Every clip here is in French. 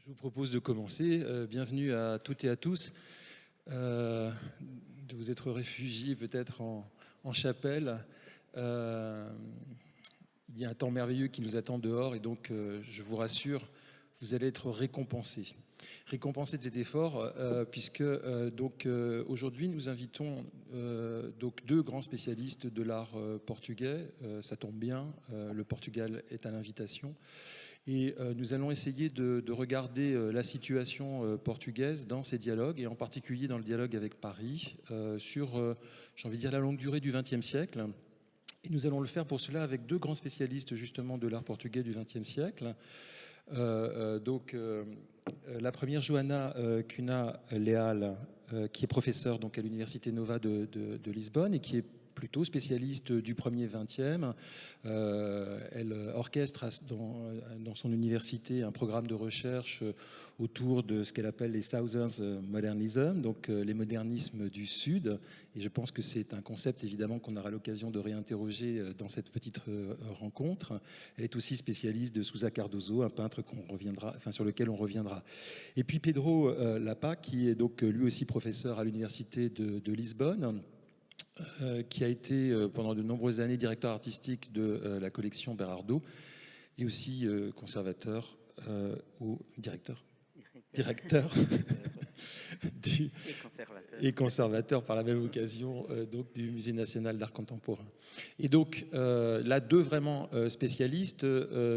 Je vous propose de commencer. Bienvenue à toutes et à tous. De vous être réfugiés peut-être en chapelle. Il y a un temps merveilleux qui nous attend dehors et donc je vous rassure, vous allez être récompensés. Récompensés de cet effort puisque aujourd'hui nous invitons donc deux grands spécialistes de l'art portugais. Ça tombe bien, le Portugal est à l'invitation. Et nous allons essayer de regarder la situation portugaise dans ces dialogues, et en particulier dans le dialogue avec Paris, sur, j'ai envie de dire, la longue durée du XXe siècle. Et nous allons le faire pour cela avec deux grands spécialistes justement de l'art portugais du XXe siècle. La première, Joana Cunha Leal, qui est professeure donc, à l'Université Nova de Lisbonne et qui est plutôt spécialiste du premier 20e. Elle orchestre dans son université un programme de recherche autour de ce qu'elle appelle les Southern Modernism, donc les modernismes du Sud. Et je pense que c'est un concept évidemment qu'on aura l'occasion de réinterroger dans cette petite rencontre. Elle est aussi spécialiste de Sousa Cardoso, un peintre sur lequel on reviendra. Et puis Pedro Lapa, qui est donc lui aussi professeur à l'université de Lisbonne, qui a été pendant de nombreuses années directeur artistique de la collection Berardo et aussi conservateur ou directeur et conservateur par la même occasion donc du Musée national d'art contemporain. Et donc là, deux vraiment spécialistes,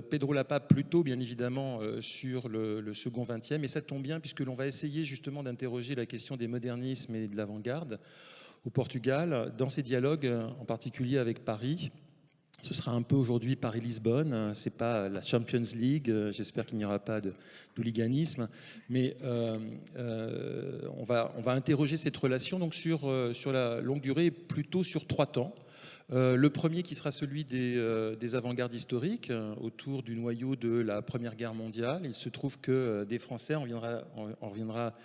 Pedro Lapa plutôt bien évidemment sur le second 20e, et ça tombe bien puisque l'on va essayer justement d'interroger la question des modernismes et de l'avant-garde au Portugal, dans ces dialogues, en particulier avec Paris. Ce sera un peu aujourd'hui Paris-Lisbonne, c'est pas la Champions League, j'espère qu'il n'y aura pas d'hooliganisme, mais on va interroger cette relation donc sur la longue durée, plutôt sur 3 temps. Le premier qui sera celui des avant-gardes historiques, autour du noyau de la Première Guerre mondiale. Il se trouve que des Français, on reviendra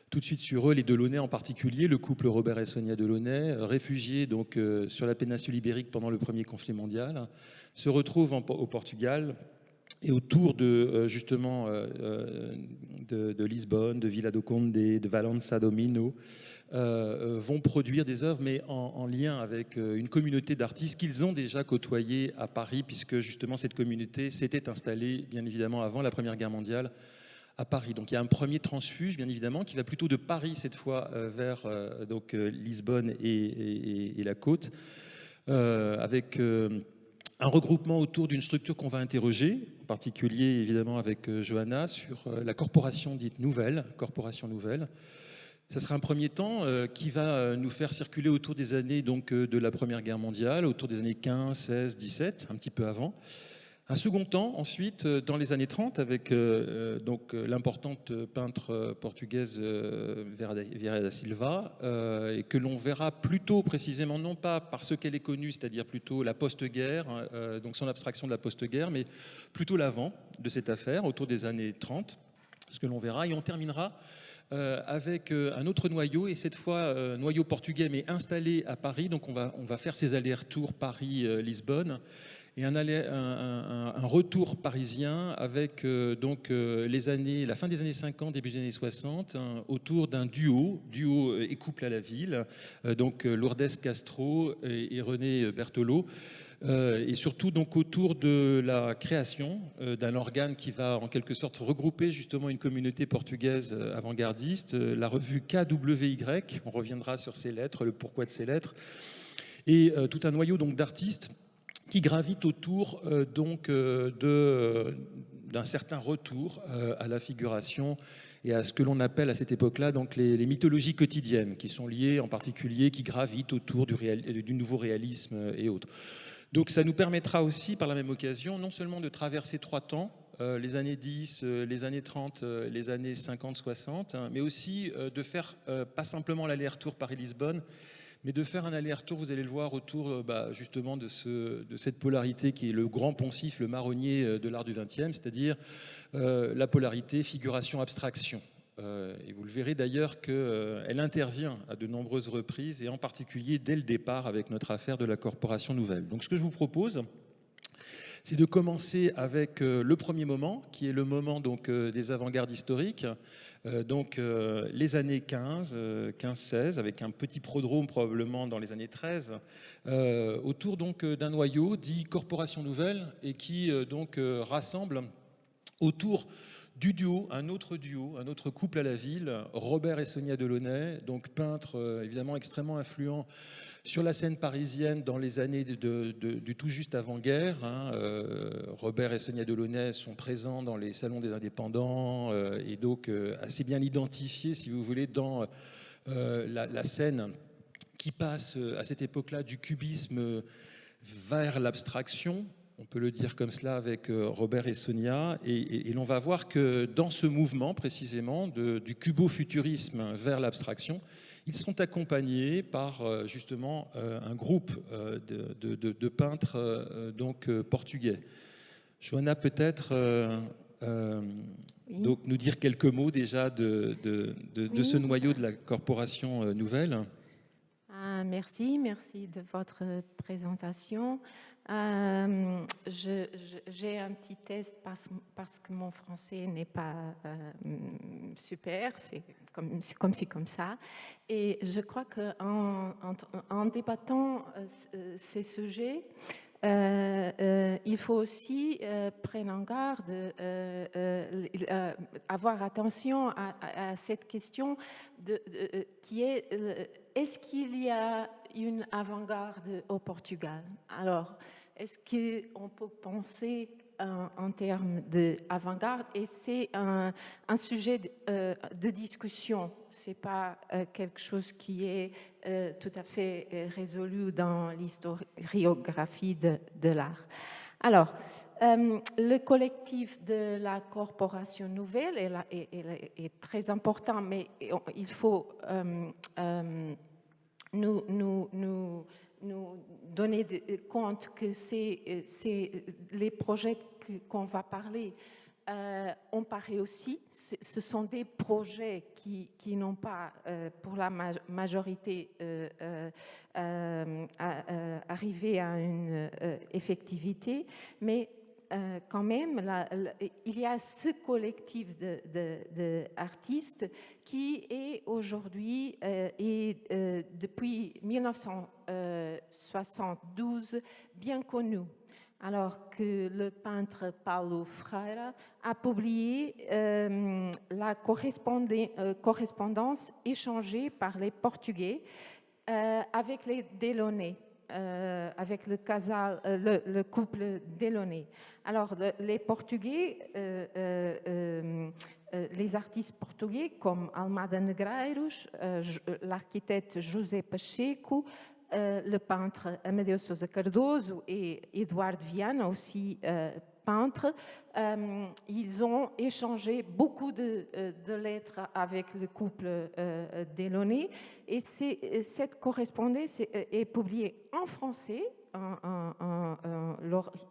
tout de suite sur eux, les Delaunay en particulier, le couple Robert et Sonia Delaunay, réfugiés donc sur la péninsule ibérique pendant le premier conflit mondial, se retrouvent au Portugal et autour de justement de Lisbonne, de Vila do Conde, de Valença do Minho, vont produire des œuvres, mais en lien avec une communauté d'artistes qu'ils ont déjà côtoyés à Paris, puisque justement cette communauté s'était installée bien évidemment avant la Première Guerre mondiale à Paris. Donc il y a un premier transfuge, bien évidemment, qui va plutôt de Paris cette fois vers Lisbonne et la côte, avec un regroupement autour d'une structure qu'on va interroger, en particulier évidemment avec Joana, sur la corporation dite nouvelle, corporation nouvelle. Ça sera un premier temps qui va nous faire circuler autour des années donc, de la Première Guerre mondiale, autour des années 15, 16, 17, un petit peu avant. Un second temps, ensuite, dans les années 30, avec donc l'importante peintre portugaise Vieira da Silva, et que l'on verra plutôt précisément, non pas parce qu'elle est connue, c'est-à-dire plutôt la post-guerre, donc son abstraction de la post-guerre, mais plutôt l'avant de cette affaire, autour des années 30, ce que l'on verra. Et on terminera avec un autre noyau, et cette fois noyau portugais, mais installé à Paris. Donc on va faire ces allers-retours Paris-Lisbonne, et un retour parisien avec la fin des années 50, début des années 60, autour d'un duo et couple à la ville, donc Lourdes Castro et René Berthelot, et surtout donc autour de la création d'un organe qui va en quelque sorte regrouper justement une communauté portugaise avant-gardiste, la revue KWY. On reviendra sur ces lettres, le pourquoi de ces lettres, et tout un noyau donc d'artistes qui gravite autour d'un certain retour à la figuration et à ce que l'on appelle à cette époque-là donc les mythologies quotidiennes, qui sont liées en particulier, qui gravitent autour du nouveau réalisme et autres. Donc ça nous permettra aussi par la même occasion non seulement de traverser 3 temps, les années 10, les années 30, les années 50, 60, mais aussi de faire pas simplement l'aller-retour Paris-Lisbonne, mais de faire un aller-retour, vous allez le voir, autour justement de cette polarité qui est le grand poncif, le marronnier de l'art du XXe, c'est-à-dire la polarité figuration-abstraction. Et vous le verrez d'ailleurs qu'elle intervient à de nombreuses reprises, et en particulier dès le départ avec notre affaire de la Corporation Nouvelle. Donc ce que je vous propose, c'est de commencer avec le premier moment, qui est le moment donc, des avant-gardes historiques, les années 15-16, avec un petit prodrome probablement dans les années 13, autour donc d'un noyau dit Corporation Nouvelle, et qui rassemble autour du duo, un autre couple à la ville, Robert et Sonia Delaunay, donc peintres évidemment extrêmement influents sur la scène parisienne dans les années du tout juste avant-guerre. Robert et Sonia Delaunay sont présents dans les salons des indépendants et donc assez bien identifiés, si vous voulez, dans la scène qui passe à cette époque-là du cubisme vers l'abstraction. On peut le dire comme cela avec Robert et Sonia. Et l'on va voir que dans ce mouvement, précisément, du cubo-futurisme vers l'abstraction, ils sont accompagnés par justement un groupe de peintres portugais. Johanna, peut-être Oui. donc nous dire quelques mots déjà de Oui. ce noyau de la Corporation Nouvelle. Merci de votre présentation. J'ai un petit test parce que mon français n'est pas super, c'est comme ça. Et je crois qu'en débattant ces sujets, il faut aussi prendre en garde, avoir attention à cette question qui est est-ce qu'il y a une avant-garde au Portugal? Alors, est-ce qu'on peut penser en termes d'avant-garde? Et c'est un sujet de discussion. Ce n'est pas quelque chose qui est tout à fait résolu dans l'historiographie de l'art. Alors, le collectif de la Corporation Nouvelle est très important, mais il faut nous donner compte que c'est les projets qu'on va parler ont paru aussi. Ce sont des projets qui n'ont pas, pour la majorité, arrivé à une effectivité, mais quand même, il y a ce collectif d'artistes qui est aujourd'hui et depuis 1972 bien connu. Alors que le peintre Paulo Freire a publié la correspondance échangée par les Portugais avec les Delaunay. Avec le couple Delaunay. Alors, les Portugais, les artistes portugais comme Almada Negreiros, l'architecte José Pacheco, le peintre Amadeu Sousa Cardoso et Eduardo Viana, aussi peintre, ils ont échangé beaucoup de lettres avec le couple Delaunay et cette correspondance est publiée en français,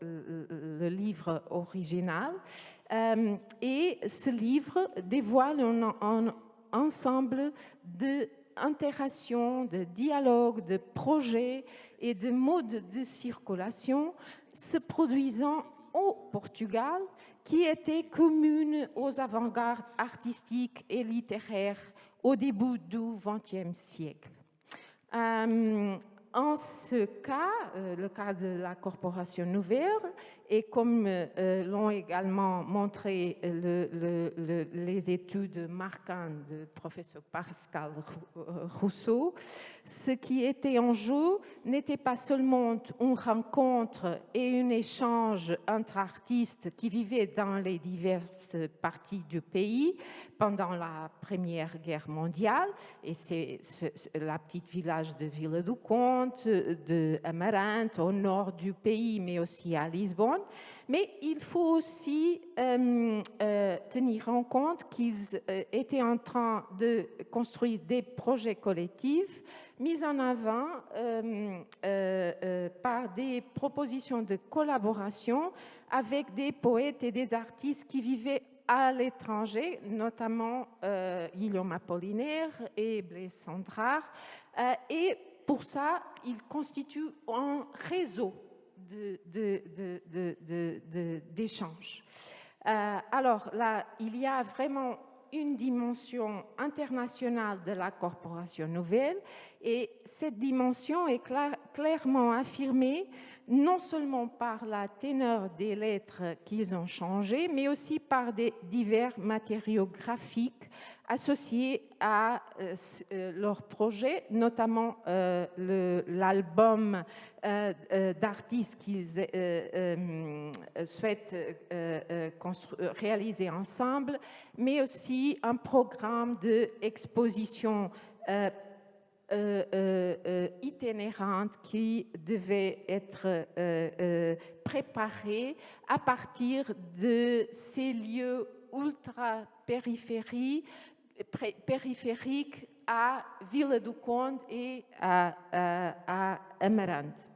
le livre original, et ce livre dévoile un ensemble d'interactions, de dialogues, de projets et de modes de circulation se produisant au Portugal, qui était commune aux avant-gardes artistiques et littéraires au début du XXe siècle. En ce cas, le cas de la Corporation Nouvelle, et comme l'ont également montré les études marquantes du professeur Pascal Rousseau, ce qui était en jeu n'était pas seulement une rencontre et un échange entre artistes qui vivaient dans les diverses parties du pays pendant la Première Guerre mondiale, et c'est la petite village de Vila-do-Conde, de Amarante, au nord du pays, mais aussi à Lisbonne. Mais il faut aussi tenir en compte qu'ils étaient en train de construire des projets collectifs mis en avant par des propositions de collaboration avec des poètes et des artistes qui vivaient à l'étranger, notamment Guillaume Apollinaire et Blaise Cendrars. Et pour ça, ils constituent un réseau d'échange. Alors là, il y a vraiment une dimension internationale de la corporation nouvelle et cette dimension est clairement affirmée non seulement par la teneur des lettres qu'ils ont changées, mais aussi par des divers matériaux graphiques associés à leur projet, notamment l'album d'artistes qu'ils souhaitent réaliser ensemble, mais aussi un programme d'exposition itinérante qui devait être préparé à partir de ces lieux ultra-périphériques à Vila do Conde et à Amarante.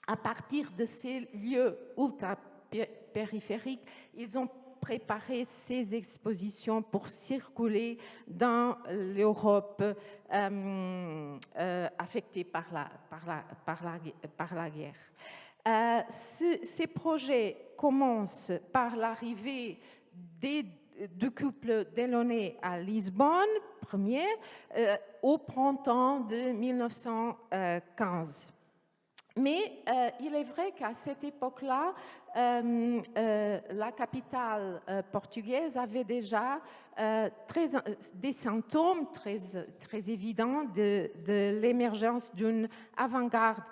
À partir de ces lieux ultra-périphériques, ils ont préparé ces expositions pour circuler dans l'Europe affectée par la guerre. Ces projets commencent par l'arrivée du couple Delaunay à Lisbonne, premier, au printemps de 1915. Mais il est vrai qu'à cette époque-là, la capitale portugaise avait déjà des symptômes très évidents de l'émergence d'une avant-garde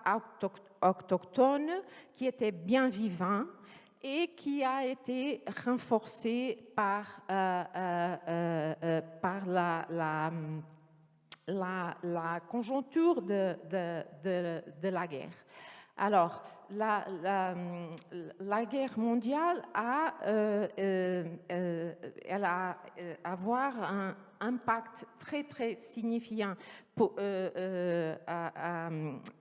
autochtone qui était bien vivante et qui a été renforcée par la conjoncture de la guerre. Alors, la guerre mondiale elle a avoir un impact très signifiant à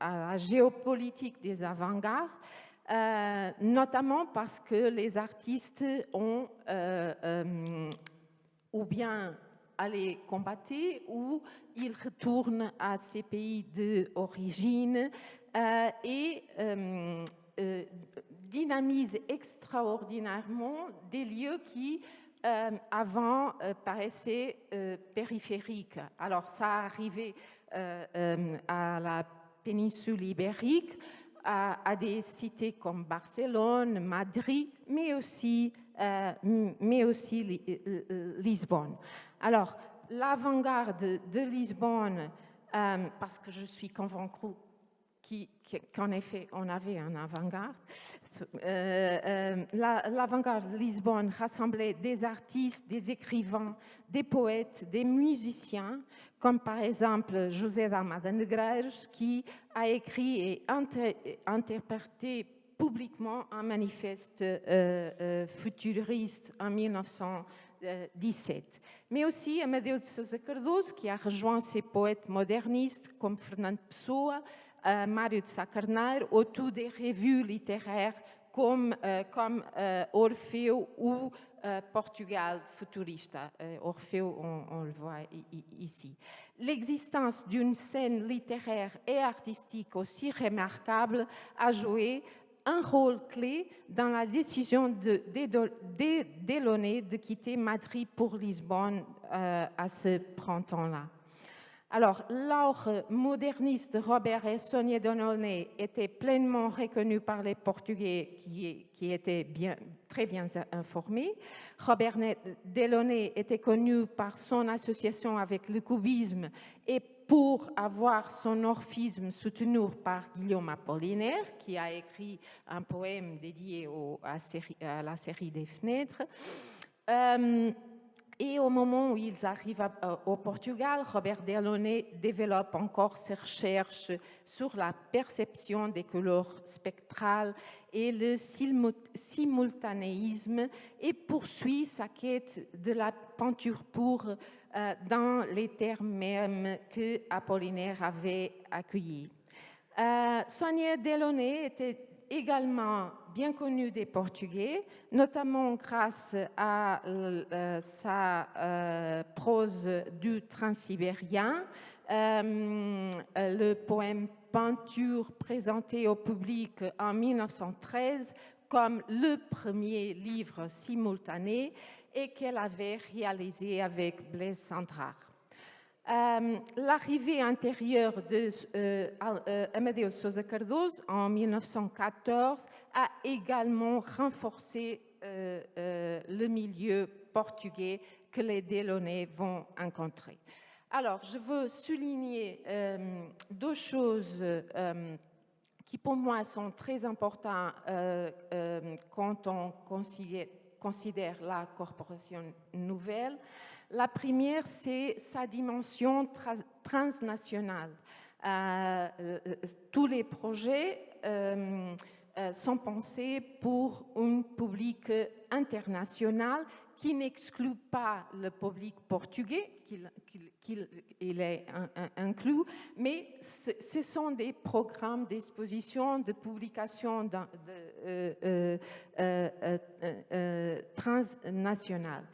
la géopolitique des avant-gardes, notamment parce que les artistes ont ou bien aller combattre ou ils retournent à ces pays d'origine et dynamisent extraordinairement des lieux qui avant paraissaient périphériques. Alors ça arrivait à la péninsule ibérique, à des cités comme Barcelone, Madrid, mais aussi Lisbonne. Alors, l'avant-garde de Lisbonne, parce que je suis convaincue qu'en effet, on avait un avant-garde. L'avant-garde de Lisbonne rassemblait des artistes, des écrivains, des poètes, des musiciens, comme par exemple José da Almada Negreiros, qui a écrit et interprété publiquement un manifeste futuriste en 1917. Mais aussi Amadeu de Sousa Cardoso, qui a rejoint ces poètes modernistes comme Fernando Pessoa, Mário de Sá Carneiro, autour des revues littéraires comme Orfeu ou Portugal futurista. Orfeu, on le voit ici. L'existence d'une scène littéraire et artistique aussi remarquable a joué un rôle clé dans la décision de Delaunay de quitter Madrid pour Lisbonne à ce printemps-là. Alors, l'art moderniste Robert et Sonia Delaunay était pleinement reconnu par les Portugais qui étaient très bien informés. Robert Delaunay était connu par son association avec le cubisme et pour avoir son orphisme soutenu par Guillaume Apollinaire, qui a écrit un poème dédié à la série des Fenêtres. Et au moment où ils arrivent au Portugal, Robert Delaunay développe encore ses recherches sur la perception des couleurs spectrales et le simultanéisme et poursuit sa quête de la peinture pure dans les termes mêmes que Apollinaire avait accueillis. Sonia Delaunay était également bien connue des Portugais, notamment grâce à sa prose du transsibérien, le poème Peinture présenté au public en 1913 comme le premier livre simultané et qu'elle avait réalisé avec Blaise Cendrars. L'arrivée antérieure de Amadeu Sousa Cardoso en 1914 a également renforcé le milieu portugais que les Delaunay vont rencontrer. Alors, je veux souligner deux choses qui pour moi sont très importantes quand on considère la corporation nouvelle. La première, c'est sa dimension transnationale. Tous les projets sont pensés pour un public international qui n'exclut pas le public portugais, qu'il est inclus, mais ce sont des programmes d'exposition, de publication transnationales.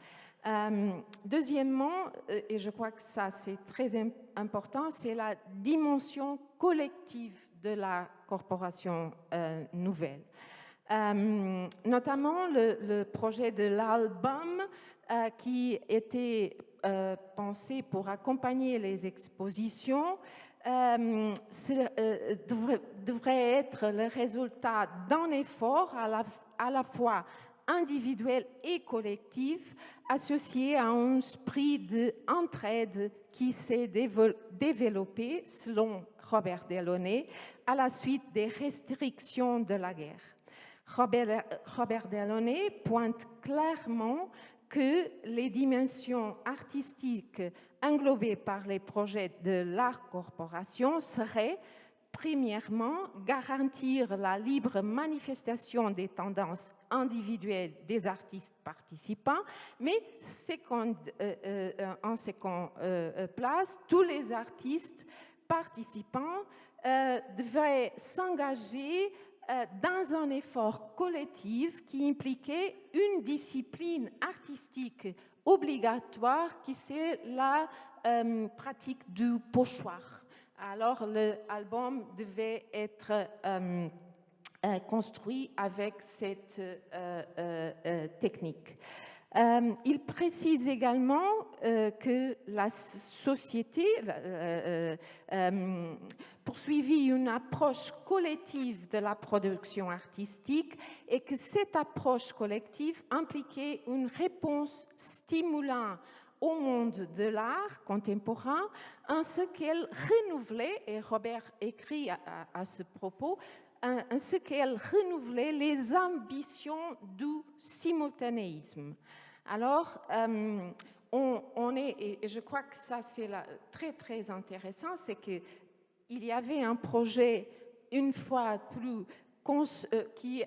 Deuxièmement, et je crois que ça c'est très important, c'est la dimension collective de la corporation nouvelle. Notamment le projet de l'album qui était pensé pour accompagner les expositions devrait être le résultat d'un effort à la fois individuel et collectif, associé à un esprit d'entraide qui s'est développé, selon Robert Delaunay, à la suite des restrictions de la guerre. Robert Delaunay pointe clairement que les dimensions artistiques englobées par les projets de l'art corporation seraient premièrement, garantir la libre manifestation des tendances individuelles des artistes participants, mais en second place, tous les artistes participants devraient s'engager dans un effort collectif qui impliquait une discipline artistique obligatoire qui c'est la pratique du pochoir. Alors, l'album devait être construit avec cette technique. Il précise également que la société poursuivit une approche collective de la production artistique et que cette approche collective impliquait une réponse stimulant au monde de l'art contemporain, en ce qu'elle renouvelait, et Robert écrit à ce propos, en ce qu'elle renouvelait les ambitions du simultanéisme. Alors, on est, et je crois que ça c'est très très intéressant, c'est qu'il y avait un projet une fois plus qui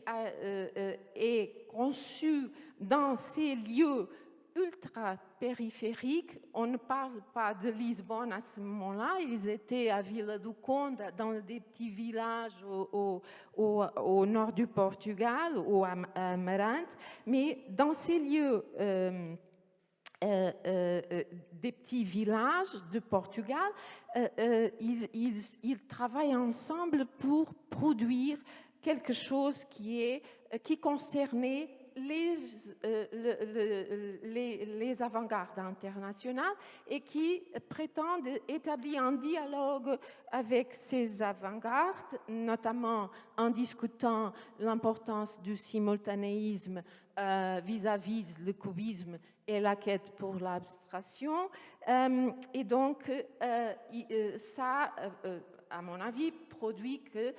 est conçu dans ces lieux ultra périphériques. On ne parle pas de Lisbonne à ce moment-là, ils étaient à Vila do Conde, dans des petits villages au nord du Portugal, ou à Amarante, mais dans ces lieux des petits villages du Portugal, ils travaillent ensemble pour produire quelque chose qui concernait les avant-gardes internationales et qui prétendent établir un dialogue avec ces avant-gardes, notamment en discutant l'importance du simultanéisme vis-à-vis le cubisme et la quête pour l'abstraction. Et donc, ça, à mon avis, produit que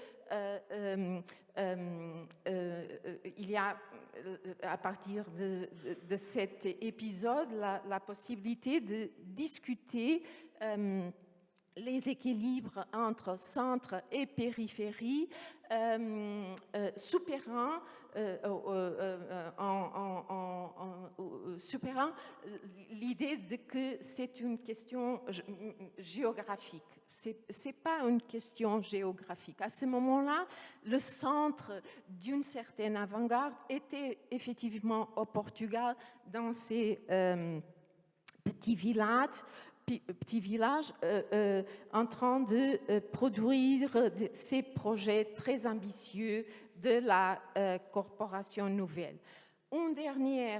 il y a, à partir de cet épisode, la possibilité de discuter les équilibres entre centre et périphérie, supérant l'idée que c'est une question géographique. C'est pas une question géographique. À ce moment-là, le centre d'une certaine avant-garde était effectivement au Portugal, dans ces petits villages petit village en train de produire ces projets très ambitieux de la corporation nouvelle. Un dernier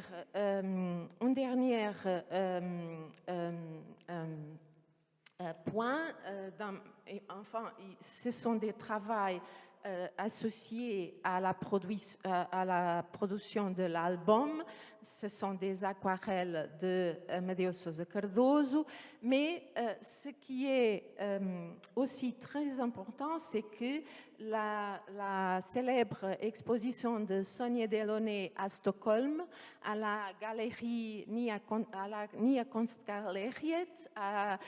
point, enfin, ce sont des travaux associés à la production de l'album. Ce sont des aquarelles de Amadeu Sousa Cardoso, mais ce qui est aussi très important, c'est que la célèbre exposition de Sonia Delaunay à Stockholm, à la galerie Nya Konstgalleriet à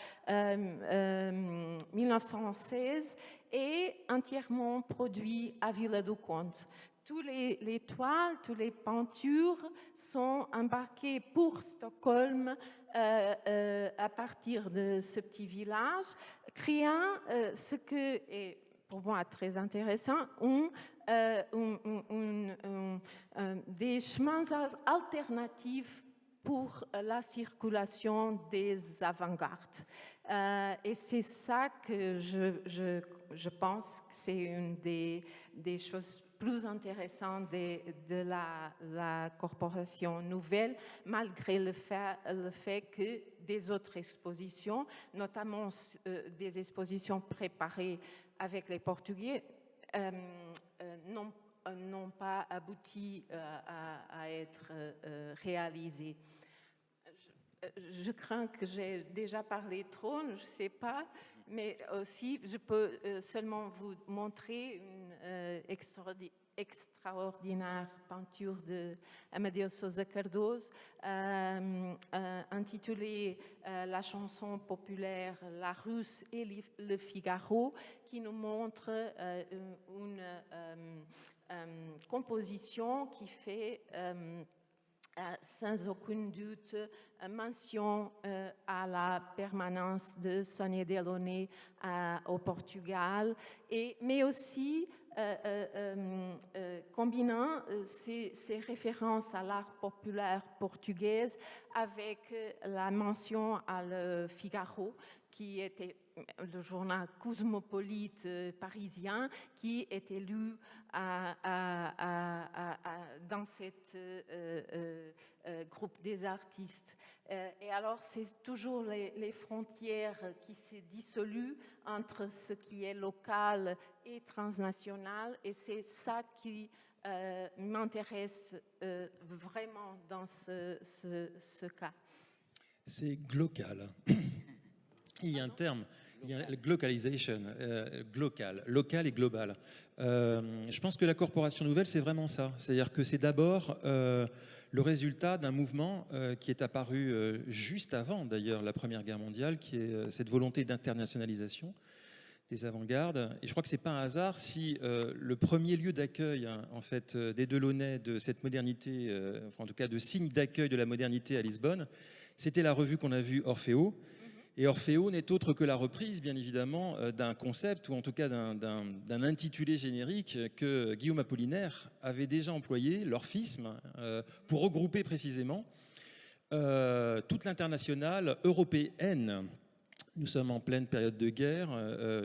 1916, est entièrement produit à Vila do Conde. Tous les toiles, toutes les peintures sont embarquées pour Stockholm à partir de ce petit village, créant ce que est pour moi très intéressant, des chemins alternatifs pour la circulation des avant-gardes. Et c'est ça que je pense que c'est une des choses plus intéressantes de la corporation nouvelle, malgré le fait que des autres expositions, notamment des expositions préparées avec les Portugais, n'ont pas abouti à être réalisées. Je crains que j'ai déjà parlé trop, je ne sais pas, mais aussi je peux seulement vous montrer une extraordinaire peinture de Amadeu Sousa Cardoso intitulée la chanson populaire La Russe et le Figaro, qui nous montre une composition qui fait sans aucun doute mention à la permanence de Sonia Delaunay au Portugal, mais aussi combinant ces références à l'art populaire portugaise avec la mention à Le Figaro, qui était le journal cosmopolite parisien, qui était lu dans cette groupe des artistes. Et alors, c'est toujours les frontières qui se dissoluent entre ce qui est local et transnational, et c'est ça qui m'intéresse vraiment dans ce cas. C'est glocal. Il y a un terme, il y a glocalisation, local et global. Je pense que la corporation nouvelle, c'est vraiment ça. C'est-à-dire que c'est d'abord le résultat d'un mouvement qui est apparu juste avant, d'ailleurs, la Première Guerre mondiale, qui est cette volonté d'internationalisation des avant-gardes. Et je crois que ce n'est pas un hasard si le premier lieu d'accueil, en fait, des Delaunay, de cette modernité, enfin, en tout cas de signe d'accueil de la modernité à Lisbonne, c'était la revue qu'on a vue, Orfeo. Et Orfeo n'est autre que la reprise, bien évidemment, d'un concept, ou en tout cas d'un intitulé générique que Guillaume Apollinaire avait déjà employé, l'orphisme, pour regrouper précisément toute l'internationale européenne. Nous sommes en pleine période de guerre,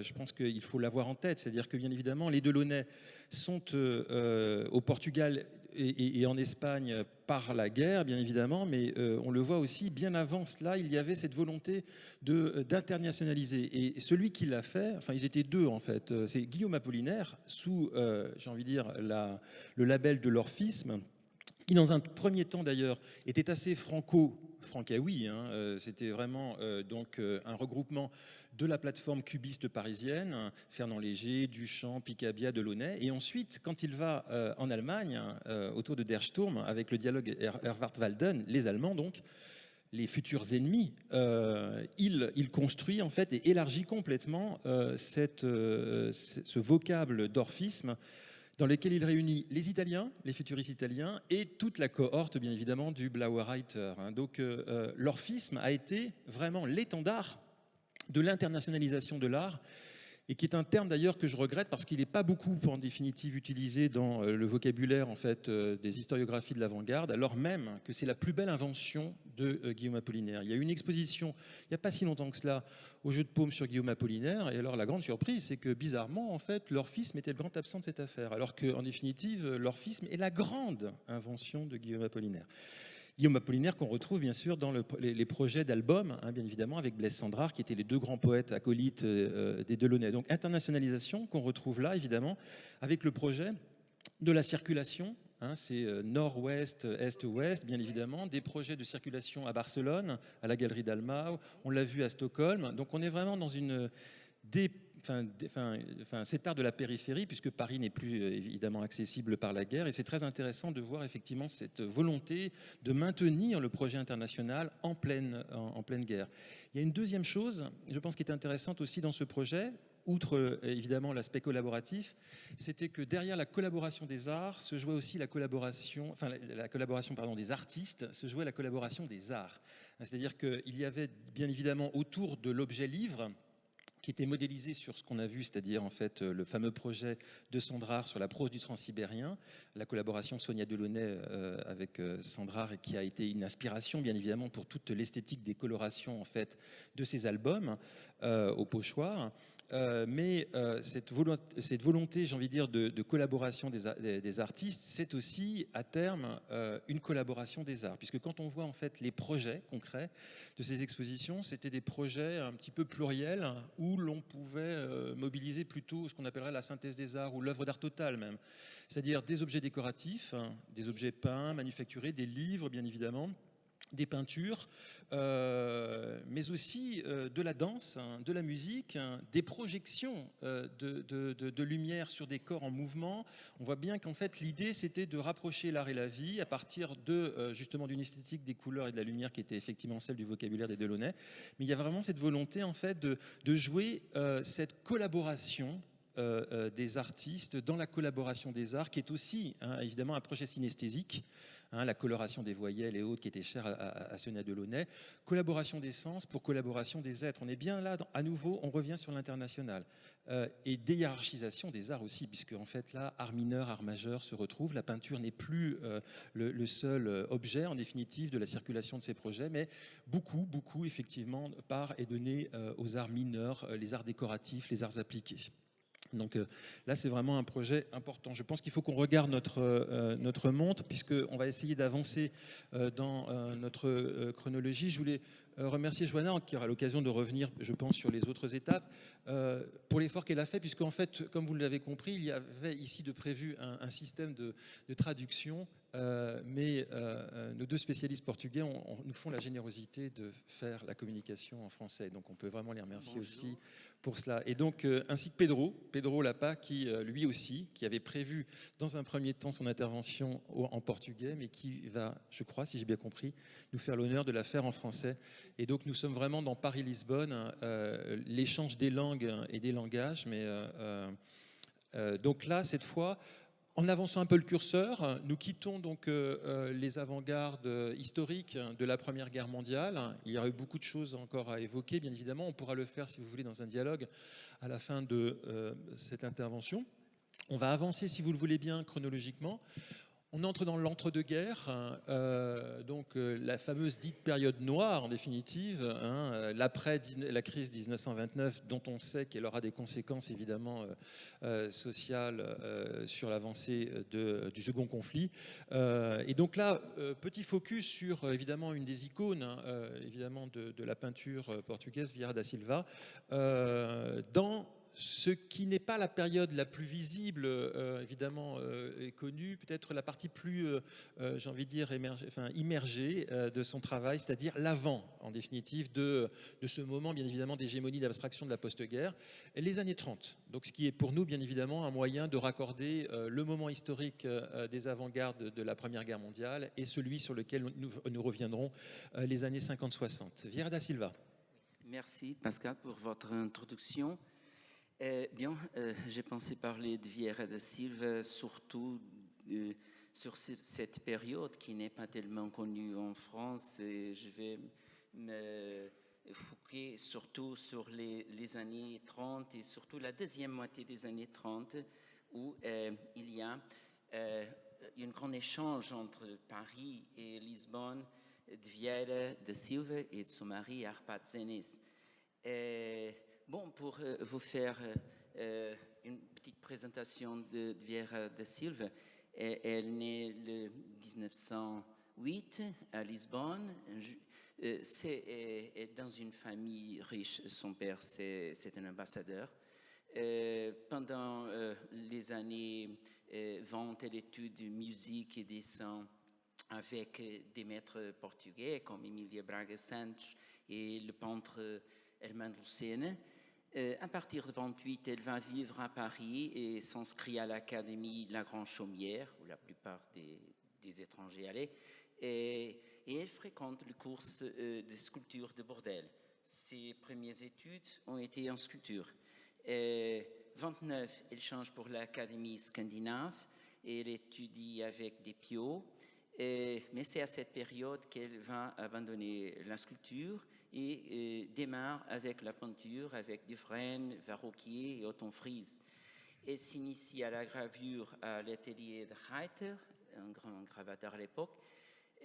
je pense qu'il faut l'avoir en tête, c'est-à-dire que bien évidemment les Delaunay sont au Portugal et en Espagne par la guerre, bien évidemment, mais on le voit aussi, bien avant cela, il y avait cette volonté d'internationaliser. Et celui qui l'a fait, enfin ils étaient deux en fait, c'est Guillaume Apollinaire, sous, j'ai envie de dire, le label de l'orphisme, qui dans un premier temps d'ailleurs était assez francaoui, hein, c'était vraiment donc un regroupement de la plateforme cubiste parisienne, Fernand Léger, Duchamp, Picabia, Delaunay, et ensuite quand il va en Allemagne, autour de Der Sturm, avec le dialogue Erwart-Walden, les Allemands donc, les futurs ennemis, il construit en fait et élargit complètement ce vocable d'orphisme, dans lesquels il réunit les Italiens, les futuristes italiens, et toute la cohorte, bien évidemment, du Blauer Reiter. Donc, l'orphisme a été vraiment l'étendard de l'internationalisation de l'art. et qui est un terme d'ailleurs que je regrette parce qu'il n'est pas beaucoup en définitive utilisé dans le vocabulaire en fait des historiographies de l'avant-garde, alors même que c'est la plus belle invention de Guillaume Apollinaire. Il y a eu une exposition il n'y a pas si longtemps que cela au Jeu de Paume sur Guillaume Apollinaire, et alors la grande surprise c'est que bizarrement en fait l'orphisme était le grand absent de cette affaire, alors qu'en définitive l'orphisme est la grande invention de Guillaume Apollinaire. Guillaume Apollinaire qu'on retrouve bien sûr dans les projets d'albums, hein, bien évidemment, avec Blaise Cendrars, qui étaient les deux grands poètes acolytes des Delaunay. Donc internationalisation qu'on retrouve là, évidemment, avec le projet de la circulation. Hein, c'est nord-ouest, est-ouest, bien évidemment, des projets de circulation à Barcelone, à la Galerie Dalmau, on l'a vu à Stockholm. Donc on est vraiment dans une cet art de la périphérie, puisque Paris n'est plus évidemment accessible par la guerre. Et c'est très intéressant de voir effectivement cette volonté de maintenir le projet international en pleine guerre. Il y a une deuxième chose, je pense, qui est intéressante aussi dans ce projet, outre évidemment l'aspect collaboratif, c'était que derrière la collaboration des arts se jouait aussi la collaboration des artistes, se jouait la collaboration des arts. C'est-à-dire qu'il y avait bien évidemment autour de l'objet livre, qui était modélisé sur ce qu'on a vu, c'est-à-dire en fait le fameux projet de Cendrars sur la prose du transsibérien, la collaboration Sonia Delaunay avec Cendrars, et qui a été une inspiration bien évidemment pour toute l'esthétique des colorations en fait de ces albums au pochoir. Mais cette volonté, j'ai envie de dire, de collaboration des artistes, c'est aussi à terme une collaboration des arts, puisque quand on voit en fait les projets concrets de ces expositions, c'était des projets un petit peu pluriels où l'on pouvait mobiliser plutôt ce qu'on appellerait la synthèse des arts ou l'œuvre d'art totale même, c'est-à-dire des objets décoratifs, des objets peints, manufacturés, des livres bien évidemment, des peintures, mais aussi de la danse, de la musique, des projections de lumière sur des corps en mouvement. On voit bien qu'en fait l'idée c'était de rapprocher l'art et la vie à partir de justement d'une esthétique des couleurs et de la lumière qui était effectivement celle du vocabulaire des Delaunay. Mais il y a vraiment cette volonté en fait de jouer cette collaboration des artistes dans la collaboration des arts, qui est aussi évidemment un projet synesthésique. La coloration des voyelles et autres qui était chère à Sonia Delaunay, collaboration des sens pour collaboration des êtres. On est bien là, à nouveau, on revient sur l'international. Et déhiérarchisation des arts aussi, puisque en fait là, art mineur, art majeur se retrouvent. La peinture n'est plus le seul objet, en définitive, de la circulation de ces projets, mais beaucoup, effectivement, part est donné aux arts mineurs, les arts décoratifs, les arts appliqués. Donc là, c'est vraiment un projet important. Je pense qu'il faut qu'on regarde notre montre, puisqu'on va essayer d'avancer dans notre chronologie. Je voulais remercier Joanna, qui aura l'occasion de revenir, je pense, sur les autres étapes, pour l'effort qu'elle a fait, puisqu'en fait, comme vous l'avez compris, il y avait ici de prévu un système de traduction, mais nos deux spécialistes portugais nous font la générosité de faire la communication en français. Donc on peut vraiment les remercier aussi pour cela. Et donc, ainsi que Pedro Lapa, qui lui aussi, qui avait prévu dans un premier temps son intervention en portugais, mais qui va, je crois, si j'ai bien compris, nous faire l'honneur de la faire en français. Et donc nous sommes vraiment dans Paris-Lisbonne, l'échange des langues et des langages. Mais donc là, cette fois, en avançant un peu le curseur, nous quittons donc les avant-gardes historiques de la Première Guerre mondiale. Il y aurait eu beaucoup de choses encore à évoquer, bien évidemment. On pourra le faire, si vous voulez, dans un dialogue à la fin de cette intervention. On va avancer, si vous le voulez bien, chronologiquement. On entre dans l'entre-deux-guerres, donc la fameuse dite période noire en définitive, l'après la crise 1929, dont on sait qu'elle aura des conséquences évidemment sociales sur l'avancée du second conflit. Et donc là, petit focus sur évidemment une des icônes évidemment de la peinture portugaise, Vieira da Silva, dans ce qui n'est pas la période la plus visible, évidemment, et connue, peut-être la partie plus, j'ai envie de dire, immergée de son travail, c'est-à-dire l'avant, en définitive, de ce moment, bien évidemment, d'hégémonie, d'abstraction de la post-guerre, les années 30. Donc, ce qui est pour nous, bien évidemment, un moyen de raccorder le moment historique des avant-gardes de la Première Guerre mondiale et celui sur lequel nous reviendrons, les années 50-60. Vieira da Silva. Merci, Pascal, pour votre introduction. Bien, j'ai pensé parler de Vieira da Silva, surtout sur cette période qui n'est pas tellement connue en France, et je vais me focus surtout sur les années 30 et surtout la deuxième moitié des années 30 où il y a un grand échange entre Paris et Lisbonne de Vieira da Silva et de son mari Arpad Zenés. Bon, pour vous faire une petite présentation de Vieira da Silva, elle naît le 1908 à Lisbonne. C'est dans une famille riche. Son père, c'est un ambassadeur. Pendant les années 20, elle étudie musique et dessin avec des maîtres portugais comme Emília Braga Santos et le peintre Hermano Lucena. À partir de 28, elle va vivre à Paris et s'inscrit à l'Académie La Grande Chaumière, où la plupart des étrangers allaient, et elle fréquente le cours de sculpture de Bordel. Ses premières études ont été en sculpture. 29, elle change pour l'Académie scandinave et elle étudie avec des Piot. Mais c'est à cette période qu'elle va abandonner la sculpture et démarre avec la peinture, avec Dufresne, Varroquier et Otton Fries. Elle s'initie à la gravure à l'atelier de Reiter, un grand gravateur à l'époque,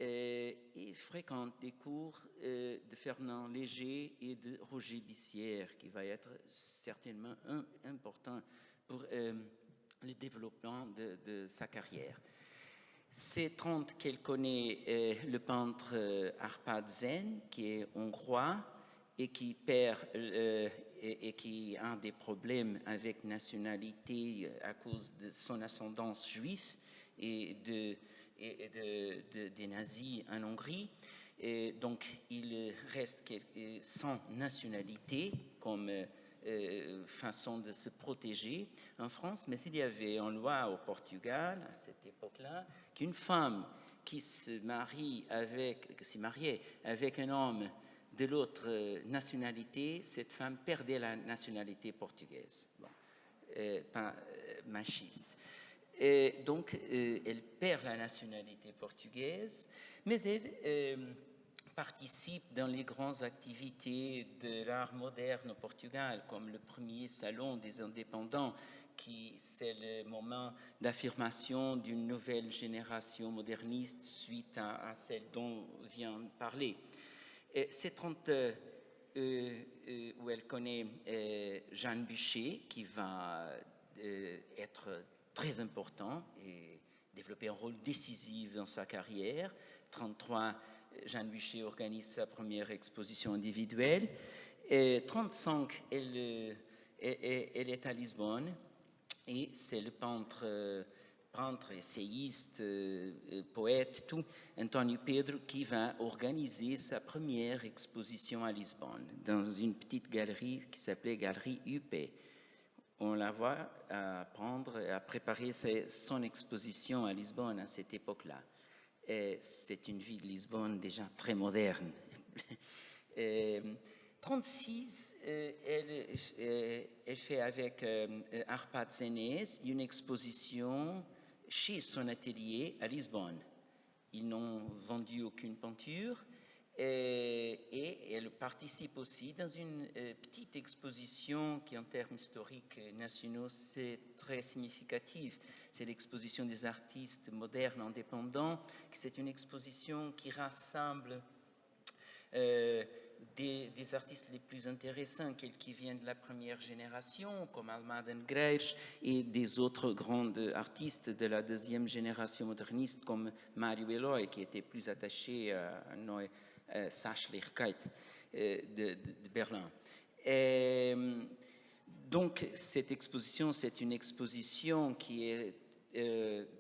et fréquente des cours de Fernand Léger et de Roger Bissière, qui va être certainement important pour le développement de sa carrière. C'est 30 qu'elle connaît le peintre Arpad Zen, qui est hongrois et qui perd et qui a des problèmes avec nationalité à cause de son ascendance juive et des nazis en Hongrie. Et donc, il reste sans nationalité comme façon de se protéger en France, mais il y avait une loi au Portugal à cette époque-là qu'une femme qui se mariait avec un homme de l'autre nationalité, cette femme perdait la nationalité portugaise. Bon, pas machiste. Et donc, elle perd la nationalité portugaise, mais elle participe dans les grandes activités de l'art moderne au Portugal, comme le premier salon des indépendants, qui c'est le moment d'affirmation d'une nouvelle génération moderniste suite à celle dont vient de parler. C'est 30 où elle connaît Jeanne Bucher, qui va être très important et développer un rôle décisif dans sa carrière. 33, Jeanne Bucher organise sa première exposition individuelle. Et 35, elle est à Lisbonne et c'est le peintre, essayiste, poète, tout, António Pedro, qui va organiser sa première exposition à Lisbonne dans une petite galerie qui s'appelait Galerie UP. On la voit à préparer son exposition à Lisbonne à cette époque-là. C'est une ville de Lisbonne déjà très moderne. 36, elle fait avec Arpad Zenés une exposition chez son atelier à Lisbonne. Ils n'ont vendu aucune peinture et elle participe aussi dans une petite exposition qui, en termes historiques nationaux, c'est très significatif. C'est l'exposition des artistes modernes indépendants. C'est une exposition qui rassemble des artistes les plus intéressants, qui viennent de la première génération, comme Almada Negreiros, et des autres grands artistes de la deuxième génération moderniste, comme Mario Eloy, qui était plus attaché à Neue Sachlichkeit de Berlin. Donc, cette exposition, c'est une exposition qui est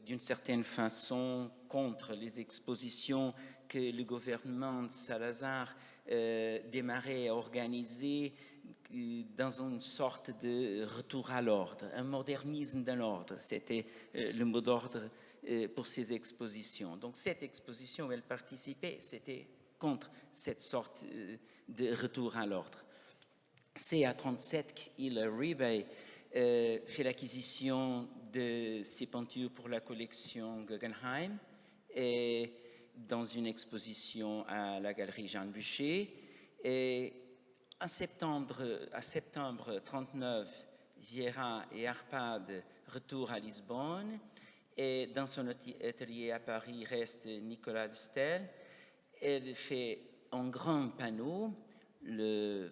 d'une certaine façon contre les expositions que le gouvernement de Salazar démarrait à organiser dans une sorte de retour à l'ordre, un modernisme de l'ordre. C'était le mot d'ordre pour ces expositions. Donc cette exposition où elle participait, c'était contre cette sorte de retour à l'ordre. C'est à 37 qu'il Rebay fait l'acquisition de ses peintures pour la collection Guggenheim et dans une exposition à la galerie Jeanne Bucher. Et En septembre 1939, Vieira et Arpad retournent à Lisbonne et dans son atelier à Paris reste Nicolas de Stel. Elle fait un grand panneau, le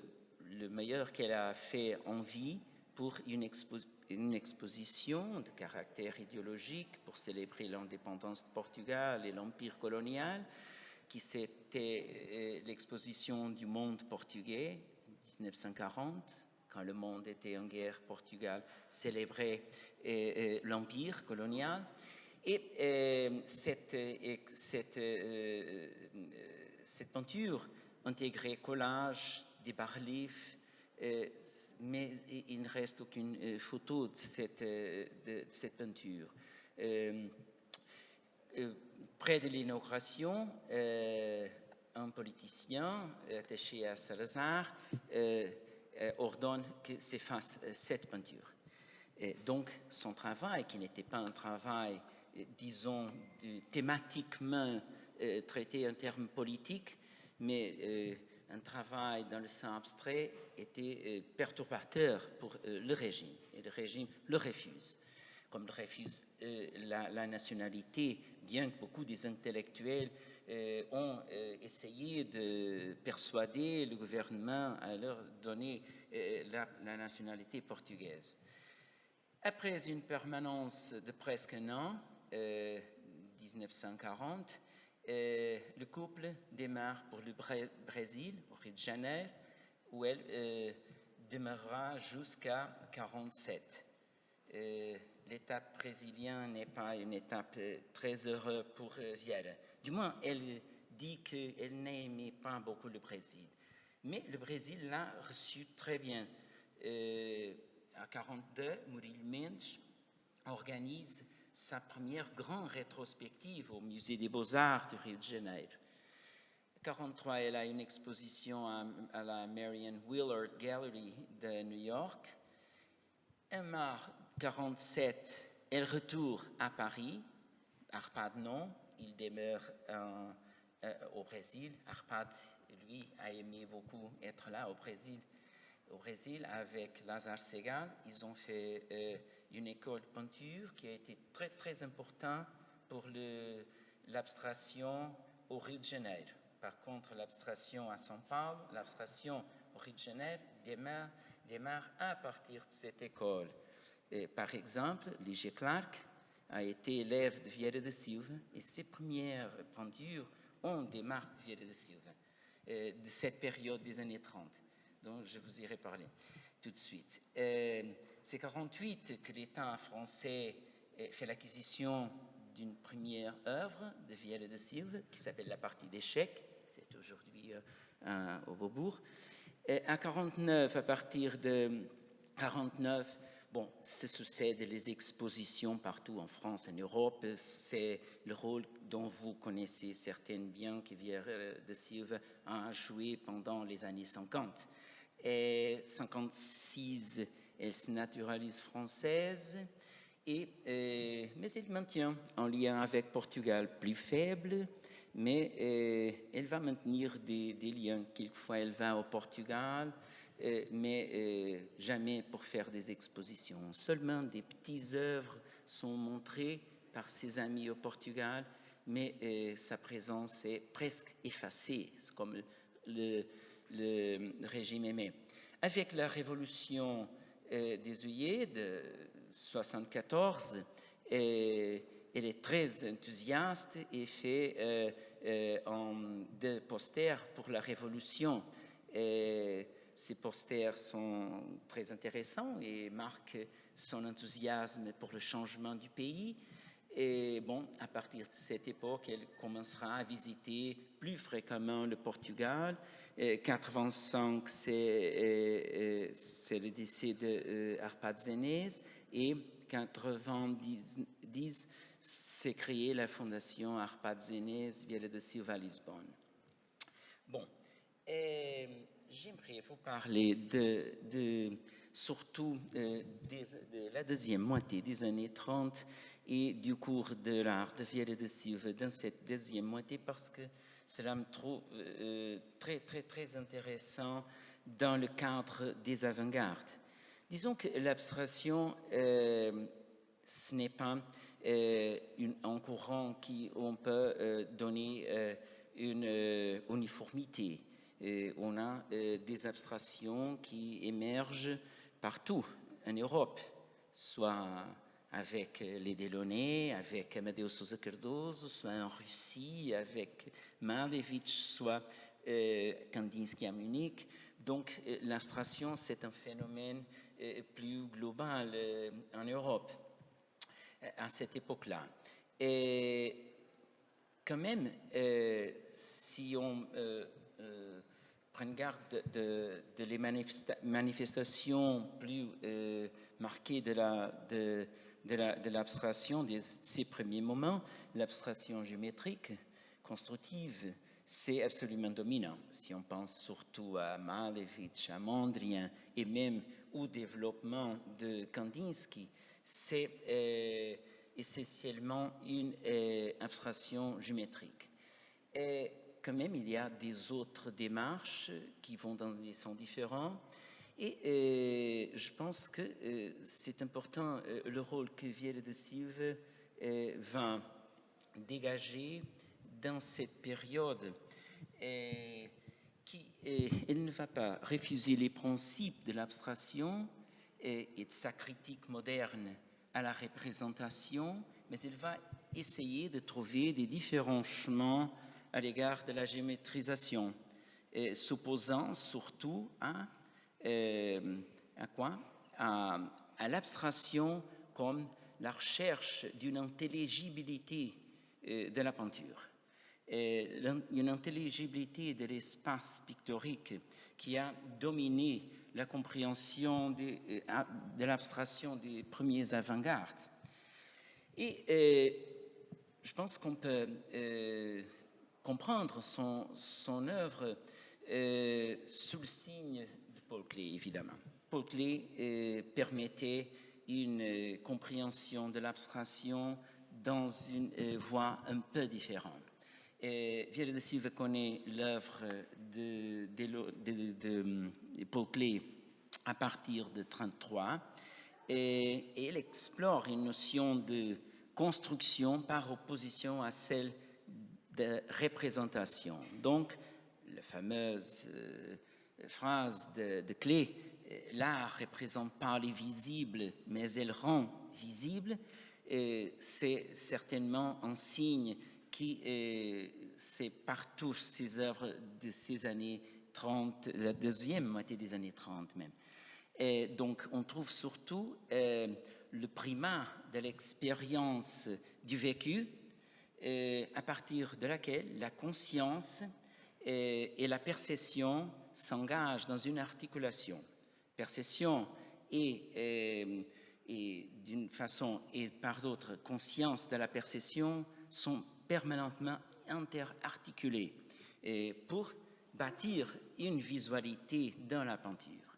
meilleur qu'elle a fait en vie pour une exposition de caractère idéologique pour célébrer l'indépendance de Portugal et l'empire colonial, qui c'était l'exposition du monde portugais 1940, quand le monde était en guerre. Portugal célébrait l'empire colonial. Et cette peinture intégrait collage, des bas-reliefs, mais il ne reste aucune photo de cette peinture. Près de l'inauguration, un politicien attaché à Salazar ordonne que s'efface cette peinture. Et donc, son travail, qui n'était pas un travail, disons, thématiquement traité en termes politiques, mais un travail dans le sens abstrait, était perturbateur pour le régime. Et le régime le refuse. Comme le refuse la nationalité, bien que beaucoup des intellectuels ont essayé de persuader le gouvernement à leur donner la nationalité portugaise. Après une permanence de presque un an, 1940, le couple démarre pour le Brésil, au Rio de Janeiro, où elle demeurera jusqu'à 1947. L'étape brésilienne n'est pas une étape très heureuse pour Vieira. Du moins, elle dit qu'elle n'aimait pas beaucoup le Brésil. Mais le Brésil l'a reçu très bien. À 1942, Murilo Mendes organise sa première grande rétrospective au Musée des Beaux-Arts de Rio de Janeiro. En 1943, elle a une exposition à la Marion Willard Gallery de New York. En mars 1947, elle retourne à Paris. Arpad non, il demeure au Brésil. Arpad, lui, a aimé beaucoup être là au Brésil. Au Brésil, avec Lazare Segal, ils ont fait une école de peinture qui a été très, très importante pour l'abstraction au Rio de Janeiro. Par contre, l'abstraction à São Paulo, l'abstraction au Rio de Janeiro démarre à partir de cette école. Et par exemple, Ligia Clark a été élève de Vieira da Silva et ses premières peintures ont des marques de Vieira da Silva, de cette période des années 30. Donc, je vous irai parler tout de suite. C'est en 1948 que l'État français fait l'acquisition d'une première œuvre de Vieira da Silva qui s'appelle La partie d'échecs. C'est aujourd'hui au Beaubourg. En 1949, à partir de 1949, bon, se succèdent les expositions partout en France, en Europe. C'est le rôle dont vous connaissez certaines bien que Vieira da Silva a joué pendant les années 50. Et 1956, elle se naturalise française, mais elle maintient un lien avec Portugal plus faible, mais elle va maintenir des liens. Quelquefois, elle va au Portugal, mais jamais pour faire des expositions. Seulement des petites œuvres sont montrées par ses amis au Portugal, mais sa présence est presque effacée, comme le régime aimait. Avec la révolution des Juillet de 1974, elle est très enthousiaste et fait des posters pour la révolution. Ces posters sont très intéressants et marquent son enthousiasme pour le changement du pays. Et bon, à partir de cette époque, elle commencera à visiter plus fréquemment le Portugal. 1985, c'est le décès d'Arpad Zenez. Et 1990, c'est créé la fondation Arpad Zenez Vieira da Silva à Lisbonne. Bon, j'aimerais vous parler de surtout de la deuxième moitié des années 30 et du cours de l'art de Vieira da Silva dans cette deuxième moitié parce que cela me trouve très, très, très intéressant dans le cadre des avant-gardes. Disons que l'abstraction, ce n'est pas un courant qui on peut donner une uniformité. On a des abstractions qui émergent partout en Europe, soit avec les Delaunay, avec Amadeo Sousa Cardoso, soit en Russie, avec Malevich, soit Kandinsky à Munich. Donc l'abstraction, c'est un phénomène plus global en Europe à cette époque-là. Et quand même, si on prend garde de les manifestations plus marquées de l'abstraction de ces premiers moments, l'abstraction géométrique, constructive, c'est absolument dominant. Si on pense surtout à Malevich, à Mondrian et même au développement de Kandinsky, c'est essentiellement une abstraction géométrique. Et quand même, il y a des autres démarches qui vont dans des sens différents. Et je pense que c'est important le rôle que Vieira da Silva va dégager dans cette période. Elle ne va pas refuser les principes de l'abstraction et de sa critique moderne à la représentation, mais elle va essayer de trouver des différents chemins à l'égard de la géométrisation, s'opposant surtout à quoi? À l'abstraction comme la recherche d'une intelligibilité de la peinture, une intelligibilité de l'espace pictorique qui a dominé la compréhension de l'abstraction des premiers avant-gardes. Et je pense qu'on peut comprendre son œuvre sous le signe de Paul Klee, évidemment. Paul Klee permettait une compréhension de l'abstraction dans une voie un peu différente. Vieira da Silva connaît l'œuvre de Paul Klee à partir de 1933 et elle explore une notion de construction par opposition à celle de représentation. Donc, la fameuse phrase de Klee, l'art représente pas les visibles, mais elle rend visible, c'est certainement un signe qui c'est partout ces œuvres de ces années 30, la deuxième moitié des années 30 même. Et donc on trouve surtout le primat de l'expérience du vécu à partir de laquelle la conscience et la perception s'engagent dans une articulation. Perception et d'une façon et par d'autres, conscience de la perception sont permanentement interarticulés pour bâtir une visualité dans la peinture.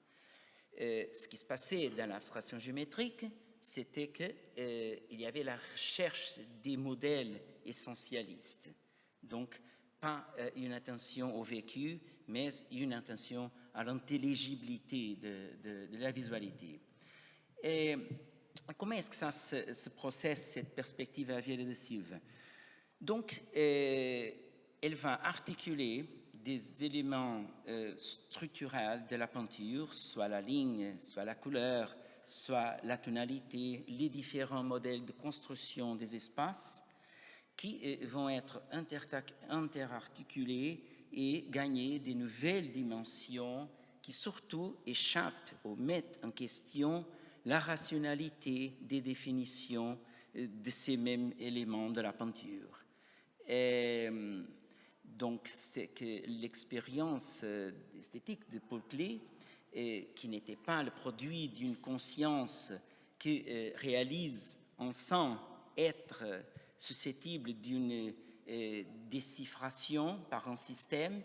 Ce qui se passait dans l'abstraction géométrique, c'était qu'il y avait la recherche des modèles essentialistes. Donc, pas une attention au vécu, mais une attention à l'intelligibilité de la visualité. Et comment est-ce que ça se processe, cette perspective à Vieira da Silva? Donc, elle va articuler des éléments structurels de la peinture, soit la ligne, soit la couleur, soit la tonalité, les différents modèles de construction des espaces qui vont être interarticulés et gagner des nouvelles dimensions qui surtout échappent ou mettent en question la rationalité des définitions de ces mêmes éléments de la peinture. Et donc, c'est que l'expérience esthétique de Paul Klee, qui n'était pas le produit d'une conscience qui réalise en sent être susceptible d'une déchiffration par un système,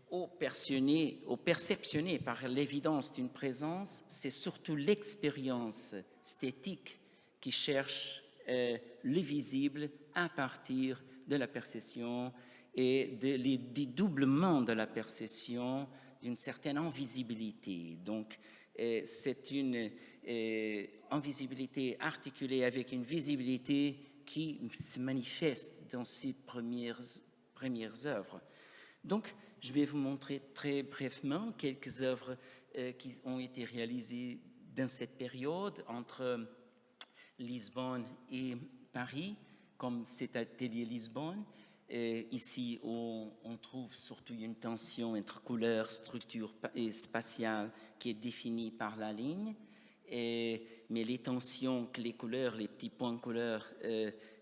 ou perceptionné par l'évidence d'une présence, c'est surtout l'expérience esthétique qui cherche le visible à partir de la perception et des dédoublements de la perception d'une certaine invisibilité. Donc, c'est une invisibilité articulée avec une visibilité qui se manifeste dans ces premières œuvres. Donc, je vais vous montrer très brièvement quelques œuvres qui ont été réalisées dans cette période entre Lisbonne et Paris, comme cet atelier Lisbonne. Ici, on trouve surtout une tension entre couleur, structure et spatiale qui est définie par la ligne. Mais les tensions que les couleurs, les petits points de couleur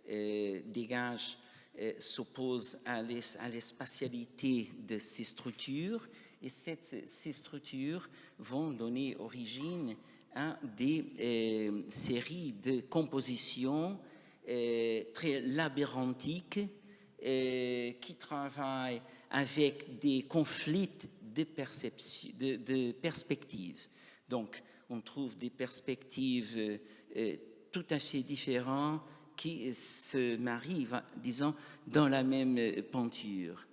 dégagent s'opposent à la spatialité de ces structures. Et ces structures vont donner origine à des séries de compositions très labyrinthiques qui travaillent avec des conflits de perspectives. Donc, on trouve des perspectives tout à fait différentes qui se marient, disons, dans la même peinture.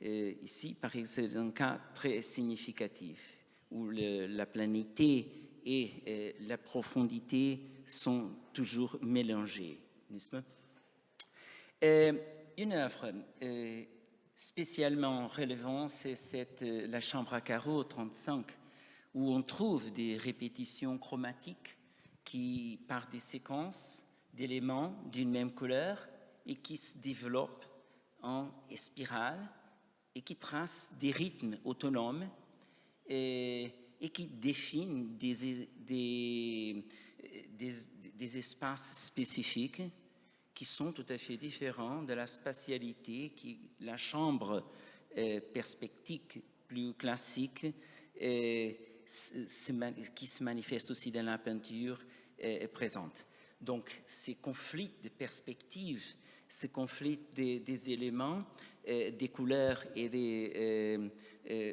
Ici, par exemple, c'est un cas très significatif où la planité et la profondité sont toujours mélangées, n'est-ce pas? Une œuvre spécialement relevante, c'est la chambre à carreaux 35, où on trouve des répétitions chromatiques qui, par des séquences d'éléments d'une même couleur et qui se développent en spirale et qui tracent des rythmes autonomes et qui définissent des espaces spécifiques qui sont tout à fait différents de la spatialité, la chambre perspective plus classique qui se manifeste aussi dans la peinture présente. Donc, ces conflits de perspectives, ces conflits des éléments, des couleurs et des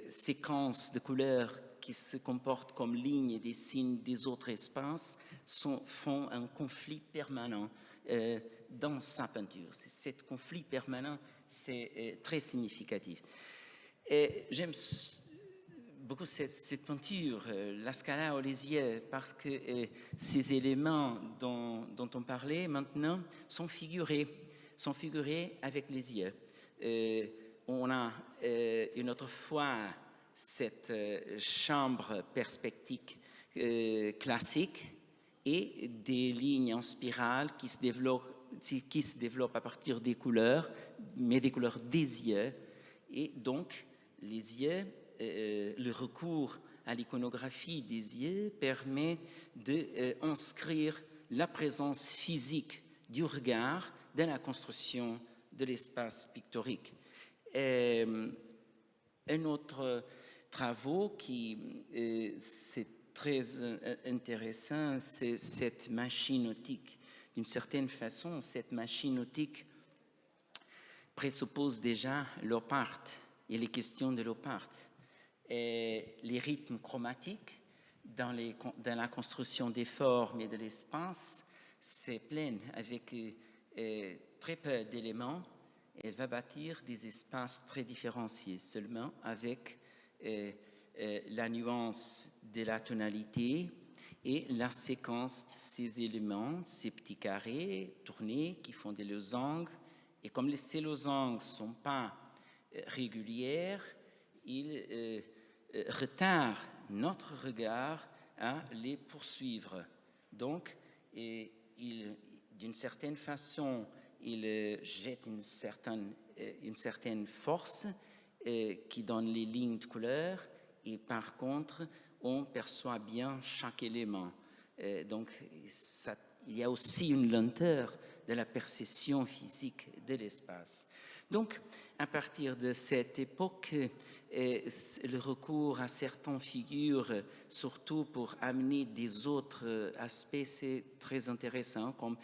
séquences de couleurs qui se comportent comme lignes et des signes des autres espaces font un conflit permanent dans sa peinture. Ce conflit permanent, c'est très significatif. J'aime beaucoup cette peinture, la Scala aux yeux, parce que ces éléments dont on parlait maintenant sont figurés avec les yeux. On a une autre fois cette chambre perspective classique et des lignes en spirale qui se développent à partir des couleurs, mais des couleurs des yeux. Et donc, les yeux, le recours à l'iconographie des yeux permet d'inscrire la présence physique du regard dans la construction de l'espace pictorique. Un autre travail qui c'est très intéressant, c'est cette machine optique. D'une certaine façon, cette machine optique présuppose déjà l'opart et les questions de l'opart. Les rythmes chromatiques dans la construction des formes et de l'espace, c'est plein avec très peu d'éléments et va bâtir des espaces très différenciés seulement avec la nuance de la tonalité et la séquence de ces éléments, ces petits carrés tournés qui font des losanges. Et comme ces losanges ne sont pas régulières, ils retardent notre regard à les poursuivre. Donc, d'une certaine façon, il jette une certaine force qui donne les lignes de couleur et par contre, on perçoit bien chaque élément. Donc, il y a aussi une lenteur de la perception physique de l'espace. Donc, à partir de cette époque, le recours à certaines figures, surtout pour amener des autres aspects, c'est très intéressant, comme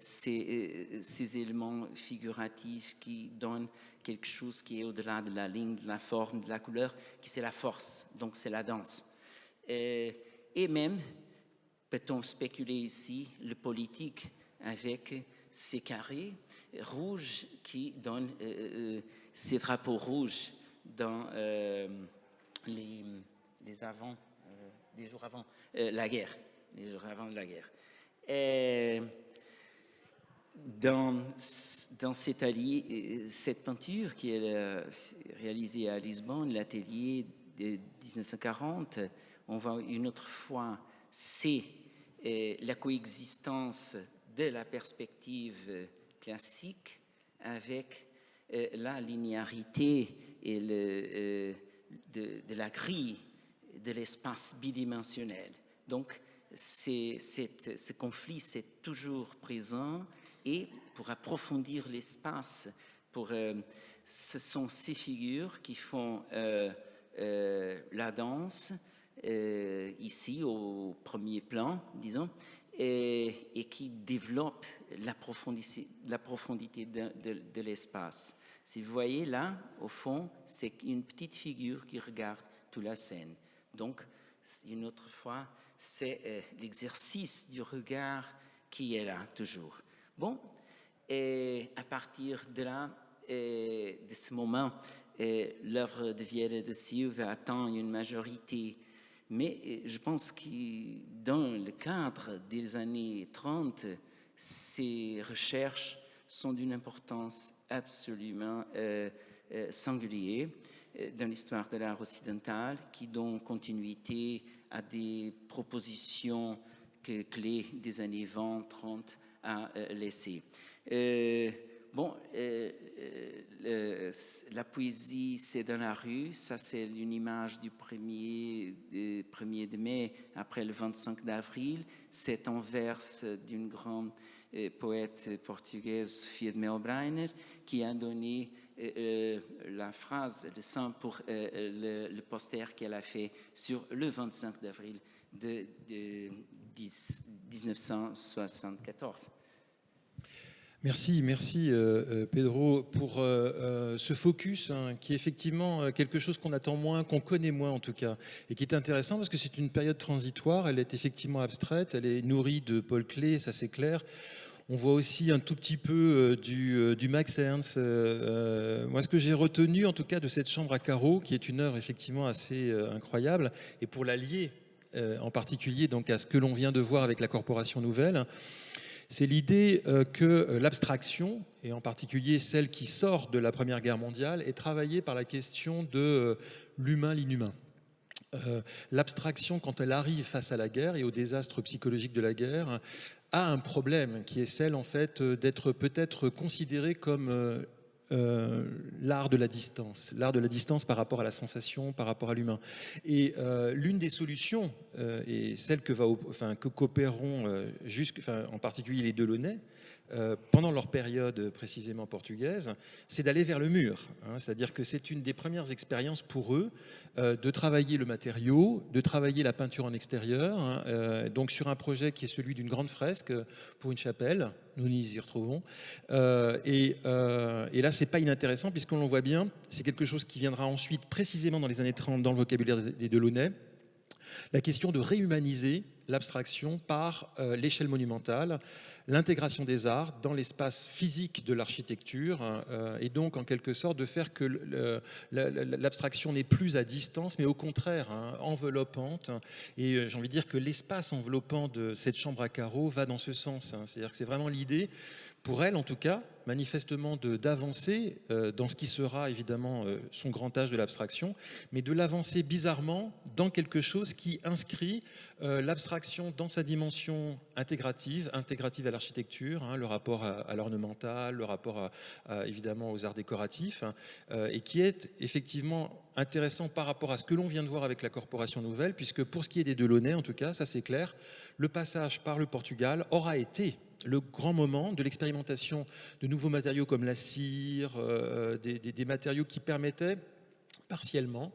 ces éléments figuratifs qui donnent quelque chose qui est au-delà de la ligne, de la forme, de la couleur, qui c'est la force, donc c'est la danse. Et même, peut-on spéculer ici, le politique avec ces carrés rouges qui donnent ces drapeaux rouges dans les avant, des jours avant la guerre, les jours avant la guerre. Et dans cette peinture qui est réalisée à Lisbonne, l'atelier de 1940, on voit une autre fois, c'est la coexistence de la perspective classique avec la linéarité et de la grille de l'espace bidimensionnel. Donc, ce conflit, c'est toujours présent, et pour approfondir l'espace, ce sont ces figures qui font la danse, ici au premier plan, disons, et qui développe la profondité de l'espace. Si vous voyez là, au fond, c'est une petite figure qui regarde toute la scène. Donc, une autre fois, c'est l'exercice du regard qui est là, toujours. Bon, et à partir de là, de ce moment, l'œuvre de Vieira da Silva atteint une majorité. Mais je pense que dans le cadre des années 30, ces recherches sont d'une importance absolument singulière dans l'histoire de l'art occidental, qui donnent continuité à des propositions que clés des années 20-30 a laissées. La poésie, c'est dans la rue. Ça, c'est une image du 1er de mai, après le 25 d'avril. C'est en vers d'une grande poète portugaise, Sofia de Melbrenner, qui a donné la phrase, le son pour le poster qu'elle a fait sur le 25 d'avril de 1974. Merci Pedro pour ce focus qui est effectivement quelque chose qu'on attend moins, qu'on connaît moins en tout cas, et qui est intéressant parce que c'est une période transitoire, elle est effectivement abstraite, elle est nourrie de Paul Klee, ça c'est clair. On voit aussi un tout petit peu du Max Ernst. Moi, ce que j'ai retenu en tout cas de cette chambre à carreaux, qui est une œuvre effectivement assez incroyable, et pour la lier en particulier donc à ce que l'on vient de voir avec la Corporation Nouvelle, c'est l'idée que l'abstraction, et en particulier celle qui sort de la Première Guerre mondiale, est travaillée par la question de l'humain, l'inhumain. L'abstraction, quand elle arrive face à la guerre et au désastre psychologique de la guerre, a un problème qui est celle en fait d'être peut-être considérée comme l'art de la distance par rapport à la sensation, par rapport à l'humain. Et l'une des solutions, et celle que coopéreront en particulier les Delaunay, pendant leur période précisément portugaise, c'est d'aller vers le mur. C'est-à-dire que c'est une des premières expériences pour eux de travailler le matériau, de travailler la peinture en extérieur, donc sur un projet qui est celui d'une grande fresque pour une chapelle. Nous nous y retrouvons. Et là, c'est pas inintéressant puisqu'on le voit bien, c'est quelque chose qui viendra ensuite précisément dans les années 30 dans le vocabulaire des Delaunay. La question de réhumaniser l'abstraction par l'échelle monumentale, l'intégration des arts dans l'espace physique de l'architecture, et donc en quelque sorte de faire que l'abstraction n'est plus à distance, mais au contraire enveloppante. Et j'ai envie de dire que l'espace enveloppant de cette chambre à carreaux va dans ce sens. C'est-à-dire que c'est vraiment l'idée, pour elle en tout cas, manifestement d'avancer dans ce qui sera évidemment son grand âge de l'abstraction, mais de l'avancer bizarrement dans quelque chose qui inscrit l'abstraction dans sa dimension intégrative à l'architecture, le rapport à l'ornemental, le rapport évidemment aux arts décoratifs, et qui est effectivement intéressant par rapport à ce que l'on vient de voir avec la Corporation Nouvelle, puisque pour ce qui est des Delaunay, en tout cas, ça c'est clair, le passage par le Portugal aura été le grand moment de l'expérimentation de nouveaux matériaux comme la cire, des matériaux qui permettaient partiellement,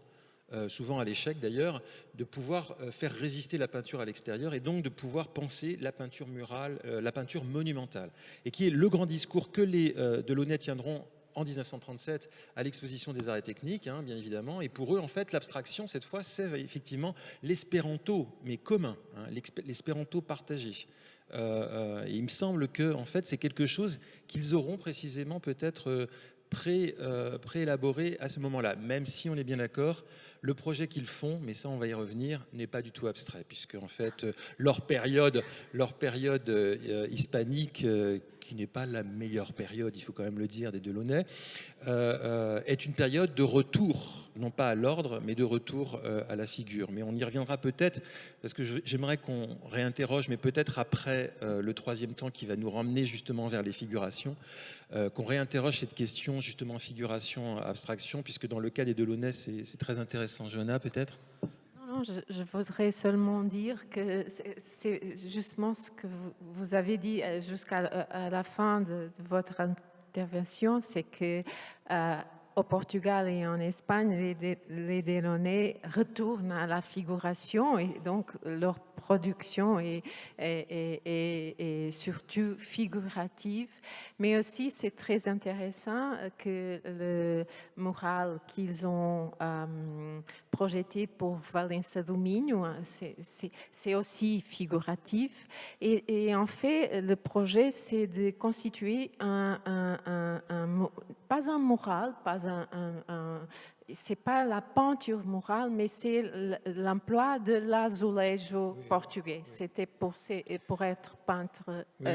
souvent à l'échec d'ailleurs, de pouvoir faire résister la peinture à l'extérieur et donc de pouvoir penser la peinture murale, la peinture monumentale. Et qui est le grand discours que les Delaunay tiendront en 1937 à l'exposition des arts et techniques, hein, bien évidemment. Et pour eux, en fait, l'abstraction, cette fois, c'est effectivement l'espéranto, mais commun, hein, l'espéranto partagé. Et il me semble que, en fait, c'est quelque chose qu'ils auront précisément peut-être préélaboré à ce moment-là, même si on est bien d'accord, le projet qu'ils font, mais ça on va y revenir, n'est pas du tout abstrait, puisque en fait leur période hispanique, qui n'est pas la meilleure période, il faut quand même le dire, des Delaunay, est une période de retour, non pas à l'ordre, mais de retour à la figure. Mais on y reviendra peut-être, parce que j'aimerais qu'on réinterroge, mais peut-être après le troisième temps qui va nous ramener justement vers les figurations, qu'on réinterroge cette question justement figuration, abstraction, puisque dans le cas des Delaunay, c'est très intéressant. Johanna, peut-être ? Non, je voudrais seulement dire que c'est justement ce que vous avez dit jusqu'à la fin de votre intervention, c'est que au Portugal et en Espagne, les Delaunay retournent à la figuration et donc leur production est surtout figurative. Mais aussi, c'est très intéressant que le mural qu'ils ont projeté pour Valença do Minho, c'est aussi figuratif. Et en fait, le projet, c'est de constituer pas un mural, c'est pas la peinture murale, mais c'est l'emploi de l'azulejo portugais. C'était pour être peintre. Oui,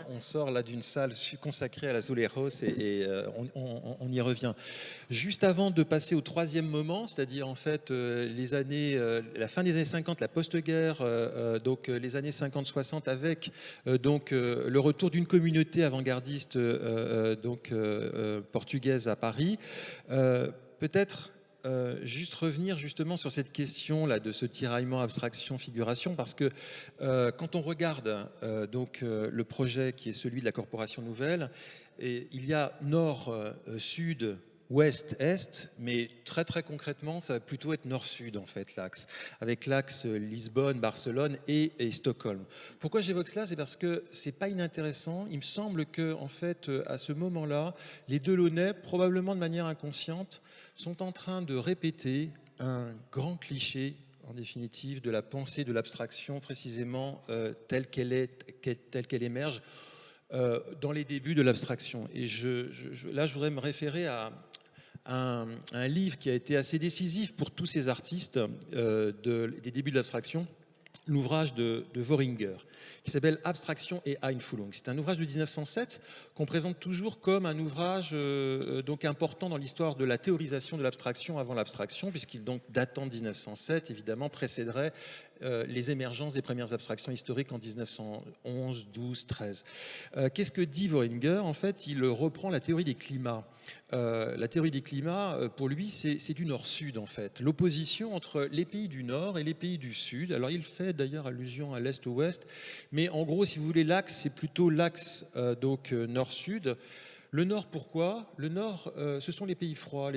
on sort là d'une salle consacrée à l'azulejos et on y revient. Juste avant de passer au troisième moment, c'est-à-dire en fait la fin des années 50, la post-guerre, donc les années 50-60, avec le retour d'une communauté avant-gardiste portugaise à Paris. Peut-être juste revenir justement sur cette question là de ce tiraillement abstraction-figuration, parce que quand on regarde le projet qui est celui de la Corporation Nouvelle, il y a nord, sud, ouest, est, mais très très concrètement, ça va plutôt être nord-sud en fait l'axe, avec l'axe Lisbonne, Barcelone et Stockholm. Pourquoi j'évoque cela? C'est parce que c'est pas inintéressant. Il me semble que en fait, à ce moment-là, les Delaunay, probablement de manière inconsciente, sont en train de répéter un grand cliché, en définitive, de la pensée de l'abstraction, précisément telle qu'elle émerge dans les débuts de l'abstraction. Et là, je voudrais me référer à un livre qui a été assez décisif pour tous ces artistes des débuts de l'abstraction, l'ouvrage de Voringer, qui s'appelle Abstraction et Einfühlung. C'est un ouvrage de 1907 qu'on présente toujours comme un ouvrage important dans l'histoire de la théorisation de l'abstraction avant l'abstraction, puisqu'il datant de 1907, évidemment, précéderait les émergences des premières abstractions historiques en 1911, 12, 13. Qu'est-ce que dit Voringer? En fait, il reprend la théorie des climats. La théorie des climats, pour lui, c'est du nord-sud, en fait. L'opposition entre les pays du nord et les pays du sud. Alors, il fait d'ailleurs allusion à l'est-ouest, mais en gros, si vous voulez, l'axe, c'est plutôt l'axe nord-sud. Le nord, pourquoi? Le nord, ce sont les pays froids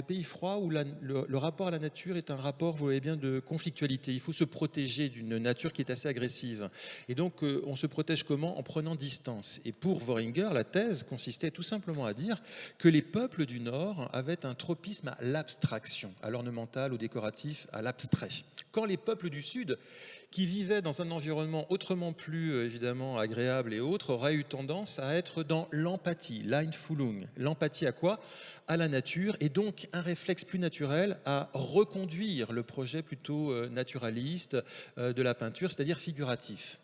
où le rapport à la nature est un rapport, vous voyez bien, de conflictualité. Il faut se protéger d'une nature qui est assez agressive. Et donc, on se protège comment? En prenant distance. Et pour Voringer, la thèse consistait tout simplement à dire que les peuples du nord avaient un tropisme à l'abstraction, à l'ornemental, au décoratif, à l'abstrait. Quand les peuples du sud, qui vivaient dans un environnement autrement plus évidemment agréable et autre, auraient eu tendance à être dans l'empathie, l'Einfühlung. L'empathie à quoi? À la nature, et donc un réflexe plus naturel à reconduire le projet plutôt naturaliste de la peinture, c'est-à-dire figuratif.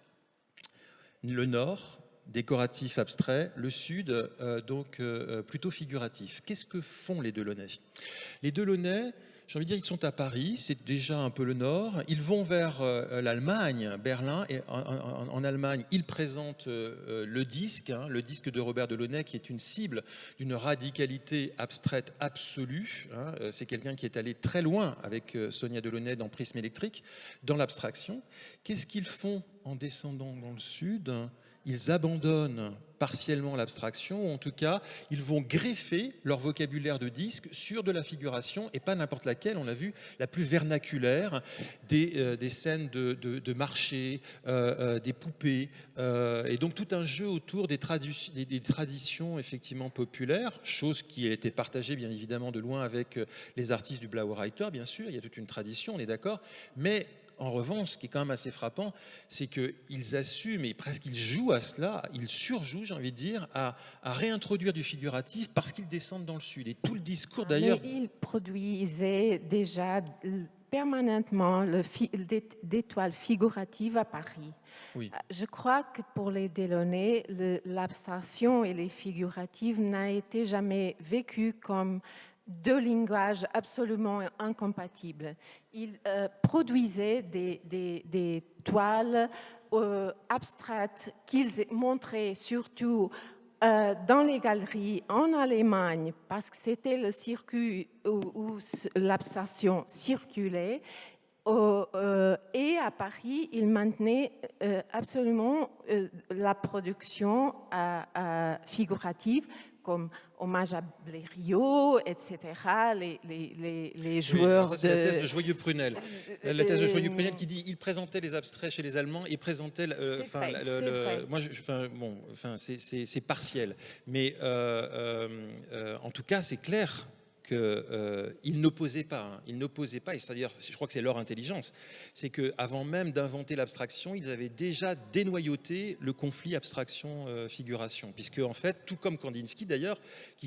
Le nord, décoratif abstrait, le sud, plutôt figuratif. Qu'est-ce que font les Delaunay? Les Delaunay, j'ai envie de dire, ils sont à Paris, c'est déjà un peu le nord. Ils vont vers l'Allemagne, Berlin, et en Allemagne, ils présentent le disque de Robert Delaunay, qui est une cible d'une radicalité abstraite absolue. C'est quelqu'un qui est allé très loin avec Sonia Delaunay dans Prisme électrique, dans l'abstraction. Qu'est-ce qu'ils font en descendant dans le sud? ils abandonnent partiellement l'abstraction, ou en tout cas, ils vont greffer leur vocabulaire de disque sur de la figuration, et pas n'importe laquelle, on l'a vu, la plus vernaculaire, des scènes de marché, des poupées, et donc tout un jeu autour des traditions effectivement populaires, chose qui a été partagée bien évidemment de loin avec les artistes du Blaureiter, bien sûr, il y a toute une tradition, on est d'accord, mais en revanche, ce qui est quand même assez frappant, c'est qu'ils assument et presque ils jouent à cela, ils surjouent, j'ai envie de dire, à réintroduire du figuratif parce qu'ils descendent dans le sud. Et tout le discours d'ailleurs... Mais ils produisaient déjà permanentement des toiles figuratives à Paris. Oui. Je crois que pour les Delaunay, l'abstraction et les figuratives n'a été jamais vécues comme deux langages absolument incompatibles. Ils produisaient des toiles abstraites qu'ils montraient surtout dans les galeries en Allemagne, parce que c'était le circuit où l'abstraction circulait, et à Paris, ils maintenaient absolument la production figurative, comme Hommage à Blériot, etc., les joueurs oui, ça, c'est la thèse de Joyeux-Prunel. La thèse de Joyeux-Prunel qui dit il présentait les abstraits chez les Allemands, il présentait... c'est partiel. Mais en tout cas, c'est clair qu'ils n'opposaient pas. Hein. Ils n'opposaient pas, et c'est-à-dire, je crois que c'est leur intelligence, c'est qu'avant même d'inventer l'abstraction, ils avaient déjà dénoyauté le conflit abstraction-figuration. Puisque, en fait, tout comme Kandinsky d'ailleurs,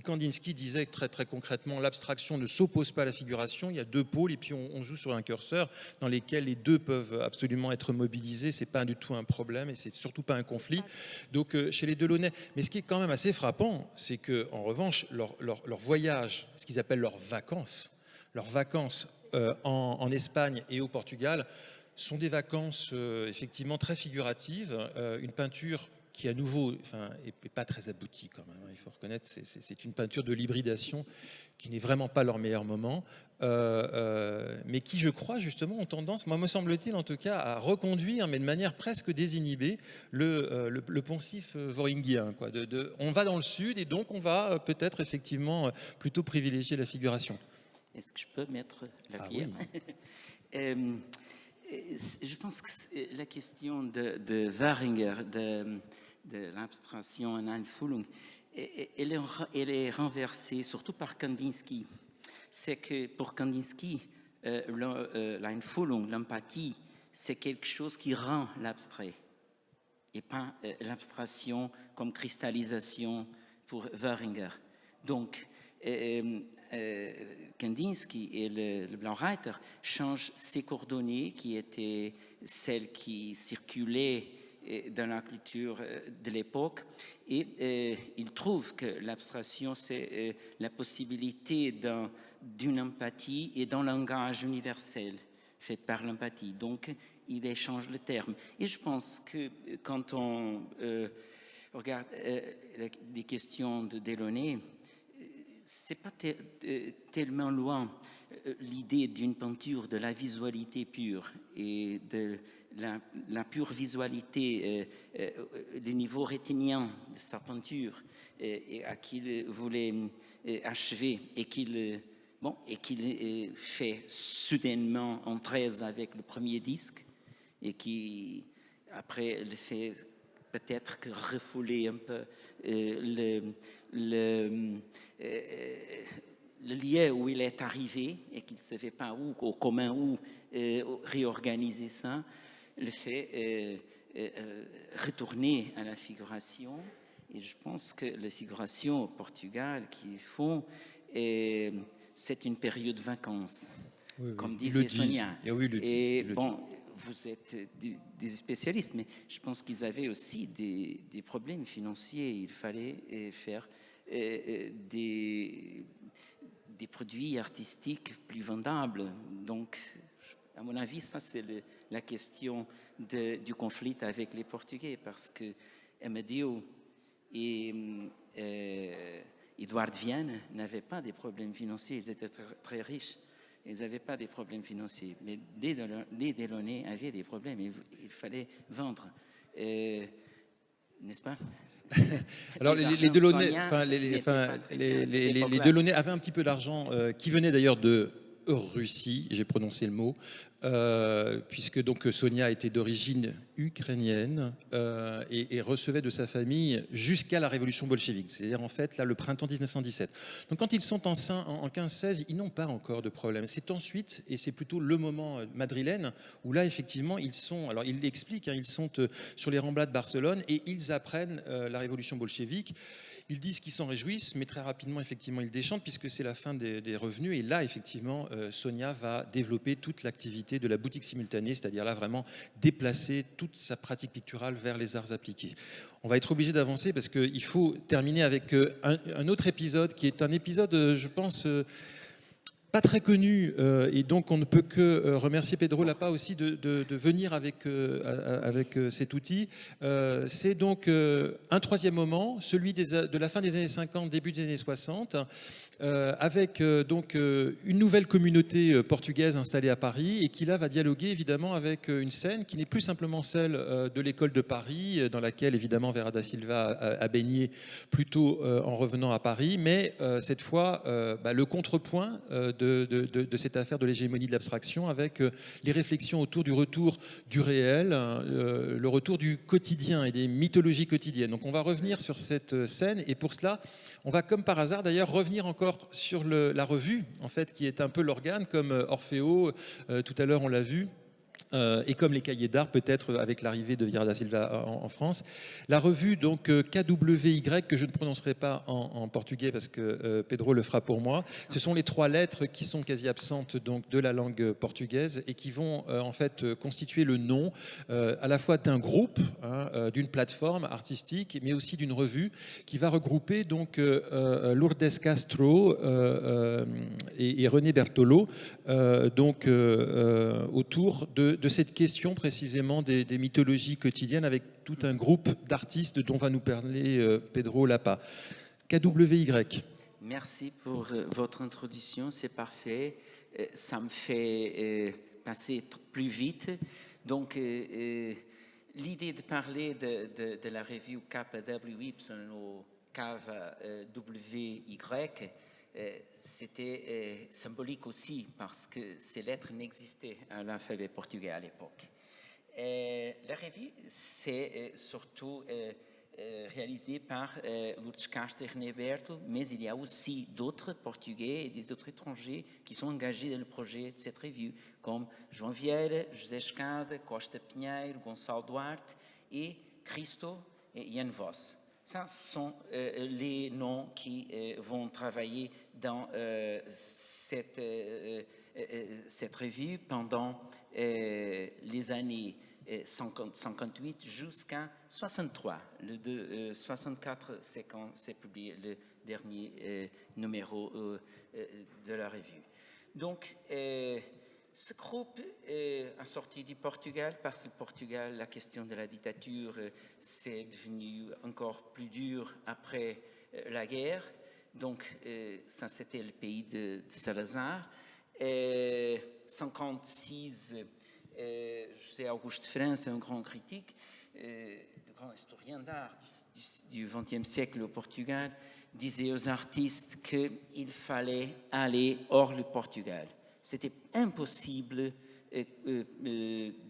Kandinsky disait très, très concrètement, l'abstraction ne s'oppose pas à la figuration, il y a deux pôles, et puis on joue sur un curseur dans lesquels les deux peuvent absolument être mobilisés, c'est pas du tout un problème, et c'est surtout pas un conflit. Donc, chez les Delaunay. Mais ce qui est quand même assez frappant, c'est qu'en revanche, leur voyage, ce qu'ils appellent leurs vacances en Espagne et au Portugal sont des vacances effectivement très figuratives, une peinture qui à nouveau est pas très aboutie quand même, il faut reconnaître, c'est une peinture de l'hybridation qui n'est vraiment pas leur meilleur moment, mais qui, je crois, justement, ont tendance, moi me semble-t-il en tout cas, à reconduire, mais de manière presque désinhibée, le poncif voringien. Quoi, on va dans le sud et donc on va peut-être effectivement plutôt privilégier la figuration. Est-ce que je peux mettre la pierre? Oui. Je pense que la question de Waringer, de l'abstraction en Einfühlung, elle est renversée, surtout par Kandinsky. C'est que pour Kandinsky, l'Einfühlung, l'empathie, c'est quelque chose qui rend l'abstrait, et pas l'abstraction comme cristallisation pour Waringer. Donc, Kandinsky et le Blaureiter changent ces coordonnées qui étaient celles qui circulaient dans la culture de l'époque, et il trouve que l'abstraction, c'est la possibilité d'une empathie et d'un langage universel fait par l'empathie. Donc, il échange le terme. Et je pense que quand on regarde des questions de Delaunay, c'est pas tellement loin l'idée d'une peinture de la visualité pure et de la pure visualité, le niveau rétinien de sa peinture, et à qu'il voulait achever, et qu'il fait soudainement en 13 avec le premier disque, et qui après le fait peut-être que refouler un peu le lieu où il est arrivé et qu'il ne savait pas où, au commun où réorganiser ça, le fait retourner à la figuration. Et je pense que la figuration au Portugal qu'ils font, c'est une période de vacances, comme disait Sonia. Et bon, vous êtes des spécialistes, mais je pense qu'ils avaient aussi des problèmes financiers. Il fallait faire des produits artistiques plus vendables. Donc, à mon avis, ça, c'est la question du conflit avec les Portugais, parce que Amadeu et Edouard Vienne n'avaient pas des problèmes financiers. Ils étaient très, très riches. Ils n'avaient pas des problèmes financiers. Mais les Delaunay avaient des problèmes. Il fallait vendre. n'est-ce pas? Alors Les les Delaunay, Argentiniens enfin, n'étaient pas très bien à cette les époque-là. Delaunay avaient un petit peu d'argent qui venait d'ailleurs de Russie, j'ai prononcé le mot, puisque donc Sonia était d'origine ukrainienne et recevait de sa famille jusqu'à la révolution bolchevique, c'est-à-dire en fait là le printemps 1917. Donc quand ils sont en 15-16, ils n'ont pas encore de problème. C'est ensuite, et c'est plutôt le moment madrilène, où là effectivement ils sont, alors ils l'expliquent, hein, ils sont sur les remblats de Barcelone et ils apprennent la révolution bolchevique. Ils disent qu'ils s'en réjouissent, mais très rapidement, effectivement, ils déchantent puisque c'est la fin des revenus. Et là, effectivement, Sonia va développer toute l'activité de la boutique simultanée, c'est-à-dire là, vraiment déplacer toute sa pratique picturale vers les arts appliqués. On va être obligé d'avancer parce qu'il faut terminer avec un autre épisode qui est un épisode, je pense... pas très connu, et donc on ne peut que remercier Pedro Lapa aussi de venir avec cet outil. C'est donc un troisième moment, celui de la fin des années 50, début des années 60, avec donc une nouvelle communauté portugaise installée à Paris et qui là va dialoguer évidemment avec une scène qui n'est plus simplement celle de l'école de Paris, dans laquelle évidemment Vera da Silva a baigné plutôt en revenant à Paris, mais cette fois le contrepoint de cette affaire de l'hégémonie de l'abstraction avec les réflexions autour du retour du réel, le retour du quotidien et des mythologies quotidiennes. Donc on va revenir sur cette scène et pour cela on va comme par hasard d'ailleurs revenir encore sur la revue en fait qui est un peu l'organe comme Orfeo, tout à l'heure on l'a vu. Et comme les cahiers d'art, peut-être avec l'arrivée de Vera da Silva en France. La revue donc KWY, que je ne prononcerai pas en portugais parce que Pedro le fera pour moi. Ce sont les trois lettres qui sont quasi absentes donc, de la langue portugaise et qui vont en fait constituer le nom à la fois d'un groupe, hein, d'une plateforme artistique, mais aussi d'une revue qui va regrouper donc Lourdes Castro et René Bertolo donc autour de cette question précisément des mythologies quotidiennes avec tout un groupe d'artistes dont va nous parler Pedro Lapa. KWY. Merci pour votre introduction, c'est parfait. Ça me fait passer plus vite. Donc, l'idée de parler de la revue KWY ou KWY, c'était symbolique aussi parce que ces lettres n'existaient à l'alphabet portugais à l'époque. La revue, c'est surtout réalisée par Lourdes Castro et René Bertolo, mais il y a aussi d'autres Portugais et des autres étrangers qui sont engagés dans le projet de cette revue, comme João Vieira, José Escada, Costa Pinheiro, Gonçalo Duarte et Cristo et Jan Voss. Ça sont les noms qui vont travailler dans cette revue pendant les années 58 jusqu'à 63. 64, c'est quand c'est publié le dernier numéro de la revue. Donc, ce groupe a sorti du Portugal parce que le Portugal, la question de la dictature, c'est devenu encore plus dur après la guerre. Donc, ça, c'était le pays de Salazar. 56, José Augusto de France, un grand critique, le grand historien d'art du XXe siècle au Portugal, disait aux artistes qu'il fallait aller hors le Portugal. C'était impossible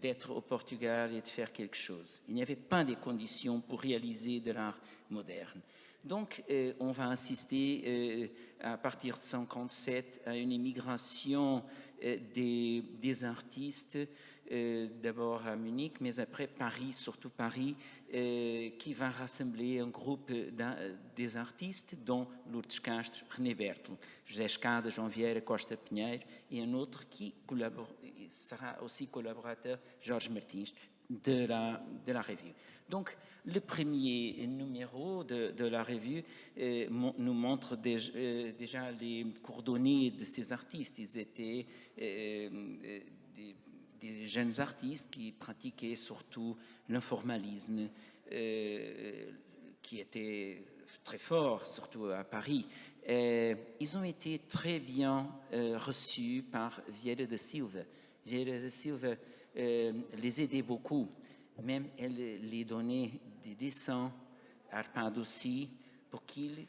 d'être au Portugal et de faire quelque chose. Il n'y avait pas de conditions pour réaliser de l'art moderne. Donc, on va assister à partir de 1957 à une immigration des artistes, d'abord à Munich, mais après Paris, surtout Paris, qui va rassembler un groupe des artistes, dont Lourdes Castro, René Bertolo, José Escada, João Vieira, Costa Pinheiro, et un autre qui sera aussi collaborateur, Jorge Martins, de la revue. Donc, le premier numéro de la revue nous montre déjà les coordonnées de ces artistes. Ils étaient des jeunes artistes qui pratiquaient surtout l'informalisme, qui était très fort, surtout à Paris. Ils ont été très bien reçus par Vieira da Silva. Vieira da Silva les aidait beaucoup. même elle les donnait des dessins, Arpad aussi, pour qu'ils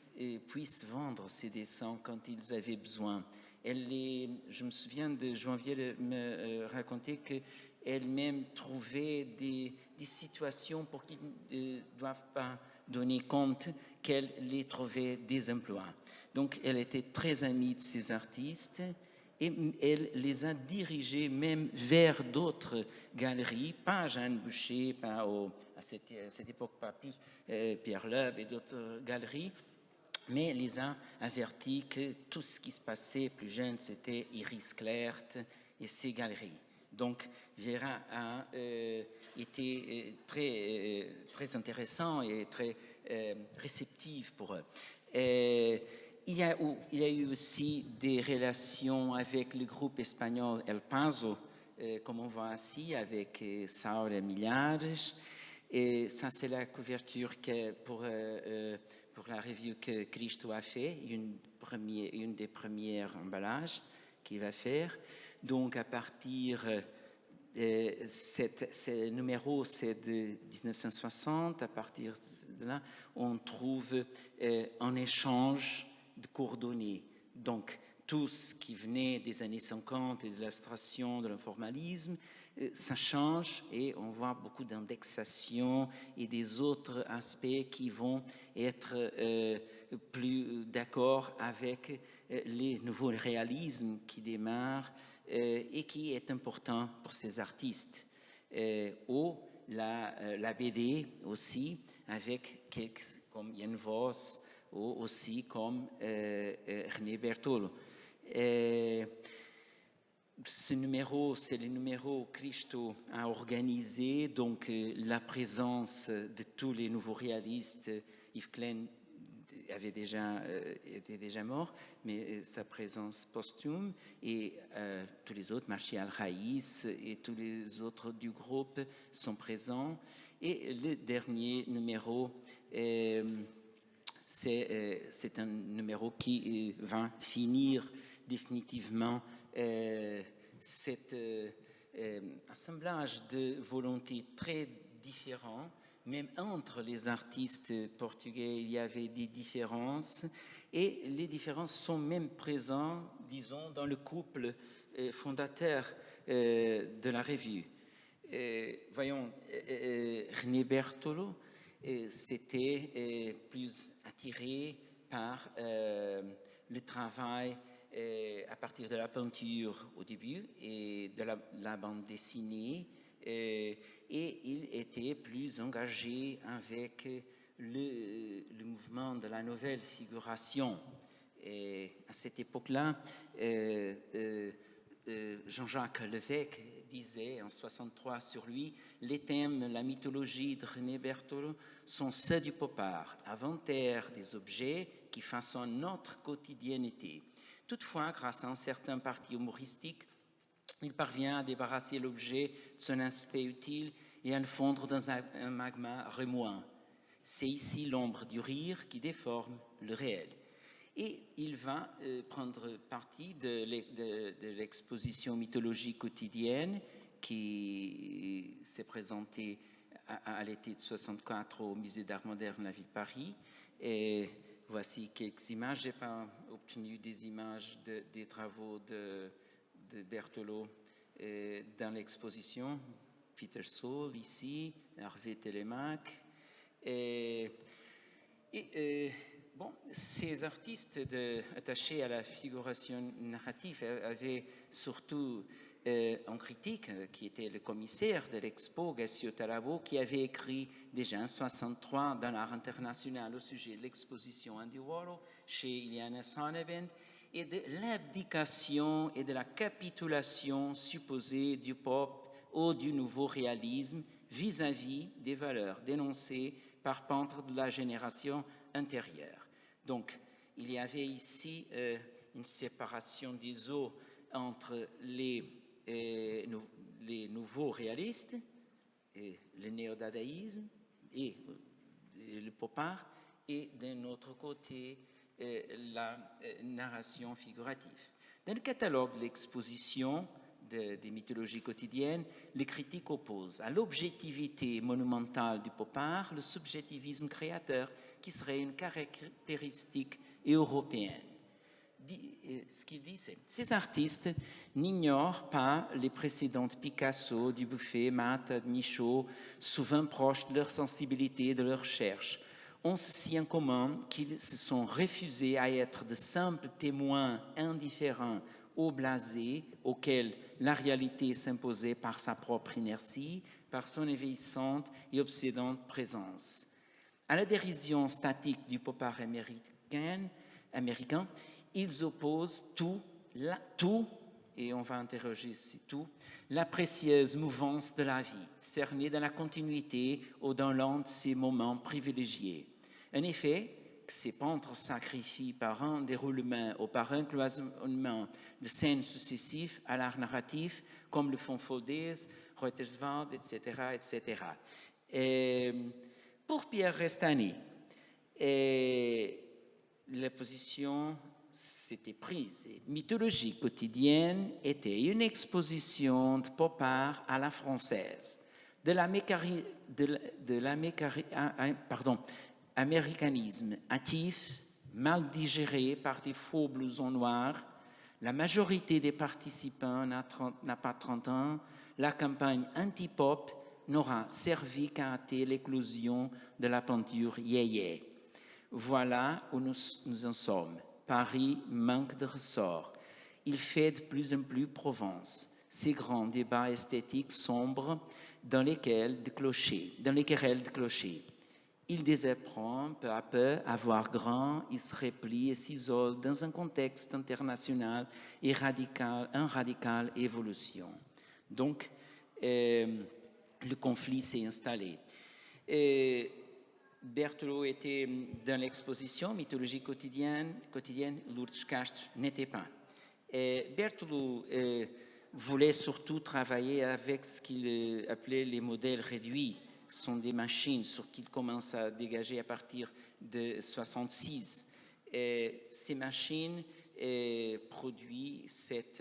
puissent vendre ces dessins quand ils avaient besoin. Je me souviens de Joinville me raconter qu'elle-même trouvait des situations pour qu'ils ne doivent pas donner compte qu'elle les trouvait des emplois. Donc elle était très amie de ces artistes et elle les a dirigés même vers d'autres galeries, pas Jeanne Boucher, pas à cette époque, pas plus Pierre Loeb et d'autres galeries, mais les a avertis que tout ce qui se passait plus jeune, c'était Iris Clert et ses galeries. Donc, Vera a été très intéressant et très réceptif pour eux. Il y a eu aussi des relations avec le groupe espagnol El Paso, comme on voit ici, avec Saura Millares. Et ça, c'est la couverture pour la revue que Cristo a fait, une des premières emballages qu'il va faire. Donc, à partir ce numéro, c'est de 1960. À partir de là, on trouve un échange de coordonnées. Donc, tout ce qui venait des années 50 et de l'abstraction, de l'informalisme, ça change et on voit beaucoup d'indexation et des autres aspects qui vont être plus d'accord avec les nouveaux réalismes qui démarrent et qui est important pour ces artistes. Ou la BD aussi, avec quelques, comme Jan Voss, ou aussi comme René Bertolo. Ce numéro, c'est le numéro que Cristo a organisé, donc la présence de tous les nouveaux réalistes. Yves Klein était déjà mort, mais sa présence posthume et tous les autres, Martial Raïs et tous les autres du groupe sont présents. Et le dernier numéro, c'est un numéro qui va finir définitivement cet assemblage de volontés très différents. Même entre les artistes portugais, il y avait des différences et les différences sont même présentes, disons, dans le couple fondateur de la revue. Voyons, René Bertolo s'était plus attiré par le travail à partir de la peinture au début et de la bande dessinée, et il était plus engagé avec le mouvement de la nouvelle figuration. Et à cette époque-là, Jean-Jacques Levesque disait en 63 sur lui: les thèmes, la mythologie de René Bertolo sont ceux du pop art, inventaire des objets qui façonnent notre quotidienneté. Toutefois, grâce à un certain parti humoristique, il parvient à débarrasser l'objet de son aspect utile et à le fondre dans un magma remuant. C'est ici l'ombre du rire qui déforme le réel. Et il va prendre partie de l'exposition mythologie quotidienne qui s'est présentée à l'été de 64 au Musée d'Art Moderne de la ville de Paris. Et voici quelques images. Je n'ai pas obtenu des images des travaux de Bertolo dans l'exposition. Peter Saul ici, Hervé Télémaque. Bon, ces artistes attachés à la figuration narrative avaient surtout en critique, qui était le commissaire de l'expo, Gassio Tarabo, qui avait écrit déjà en 1963 dans l'Art international au sujet de l'exposition Andy Warhol chez Iliana Sonnebend, et de l'abdication et de la capitulation supposée du pop ou du nouveau réalisme vis-à-vis des valeurs dénoncées par peintres de la génération antérieure. Donc, il y avait ici une séparation des eaux entre les nouveaux réalistes, et le néo-dadaïsme et le pop art, et d'un autre côté, la narration figurative. Dans le catalogue de l'exposition des mythologies quotidiennes, les critiques opposent à l'objectivité monumentale du pop art le subjectivisme créateur, qui serait une caractéristique européenne. Ce qu'il dit, c'est ces artistes n'ignorent pas les précédentes Picasso, Dubuffet, Matt, Michaud, souvent proches de leur sensibilité et de leur recherche, ont ceci en commun qu'ils se sont refusés à être de simples témoins indifférents au blasé auquel la réalité s'imposait par sa propre inertie, par son éveillissante et obsédante présence. À la dérision statique du pop art américain, ils opposent tout, et on va interroger si tout, la précieuse mouvance de la vie, cernée dans la continuité ou dans l'un de ses moments privilégiés. En effet, que ces peintres sacrifient par un déroulement ou par un cloisonnement de scènes successives à l'art narratif, comme le font Foldés, Reuterswald, etc., etc. Et pour Pierre Restany, la position s'était prise. Mythologie quotidienne était une exposition de pop art à la française, américanisme hâtif, mal digéré par des faux blousons noirs. La majorité des participants n'a pas 30 ans. La campagne anti-pop n'aura servi qu'à hâter l'éclosion de la peinture yéyé. Voilà où nous en sommes. Paris manque de ressort. Il fait de plus en plus Provence. Ces grands débats esthétiques sombres dans les querelles de clocher. Il désapprend peu à peu à voir grand, il se replie et s'isole dans un contexte international et en radicale évolution. Donc, le conflit s'est installé. Berthelot était dans l'exposition Mythologie quotidienne, Lourdes Castres n'était pas. Berthelot voulait surtout travailler avec ce qu'il appelait les modèles réduits. Ce sont des machines sur qu'il commence à dégager à partir de 1966. Ces machines produisent cette,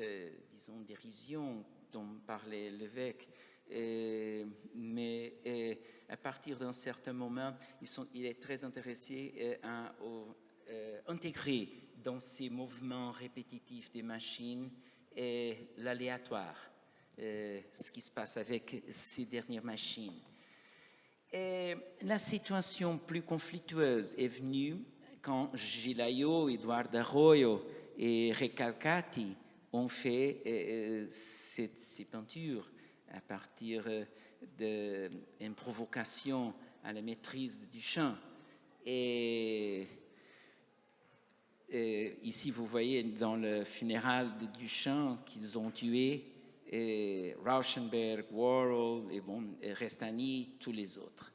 disons, dérision dont parlait l'évêque. Mais à partir d'un certain moment, il est très intéressé à intégrer dans ces mouvements répétitifs des machines l'aléatoire, ce qui se passe avec ces dernières machines. Et la situation plus conflictueuse est venue quand Gilayo, Eduardo Arroyo et Recalcati ont fait ces peintures à partir d'une provocation à la maîtrise de Duchamp. Et ici, vous voyez dans le funéral de Duchamp qu'ils ont tué Rauschenberg, Warhol, et Restany, tous les autres.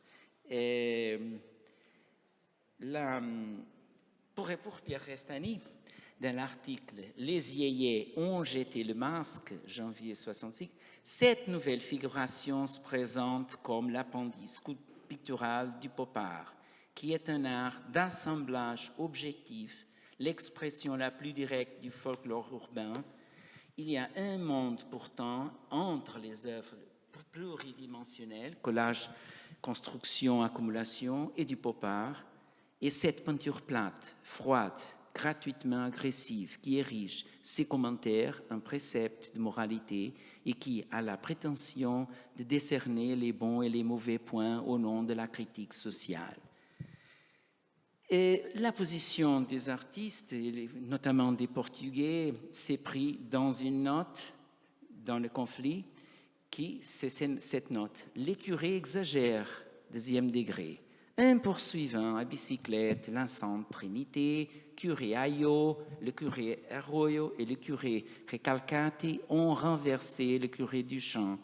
Pour Pierre Restany, dans l'article « Les yéyés ont jeté le masque », janvier 66, cette nouvelle figuration se présente comme l'appendice pictural du pop art, qui est un art d'assemblage objectif, l'expression la plus directe du folklore urbain. Il y a un monde pourtant entre les œuvres pluridimensionnelles, collage, construction, accumulation, et du pop art, et cette peinture plate, froide, gratuitement agressive, qui érige ses commentaires en préceptes de moralité et qui a la prétention de décerner les bons et les mauvais points au nom de la critique sociale. Et la position des artistes, notamment des Portugais, s'est prise dans une note, dans le conflit, c'est cette note. Les curés exagèrent, deuxième degré. Un poursuivant à bicyclette, la Sainte Trinité, curé Ayo, le curé Arroyo et le curé Recalcati ont renversé le curé Duchamp.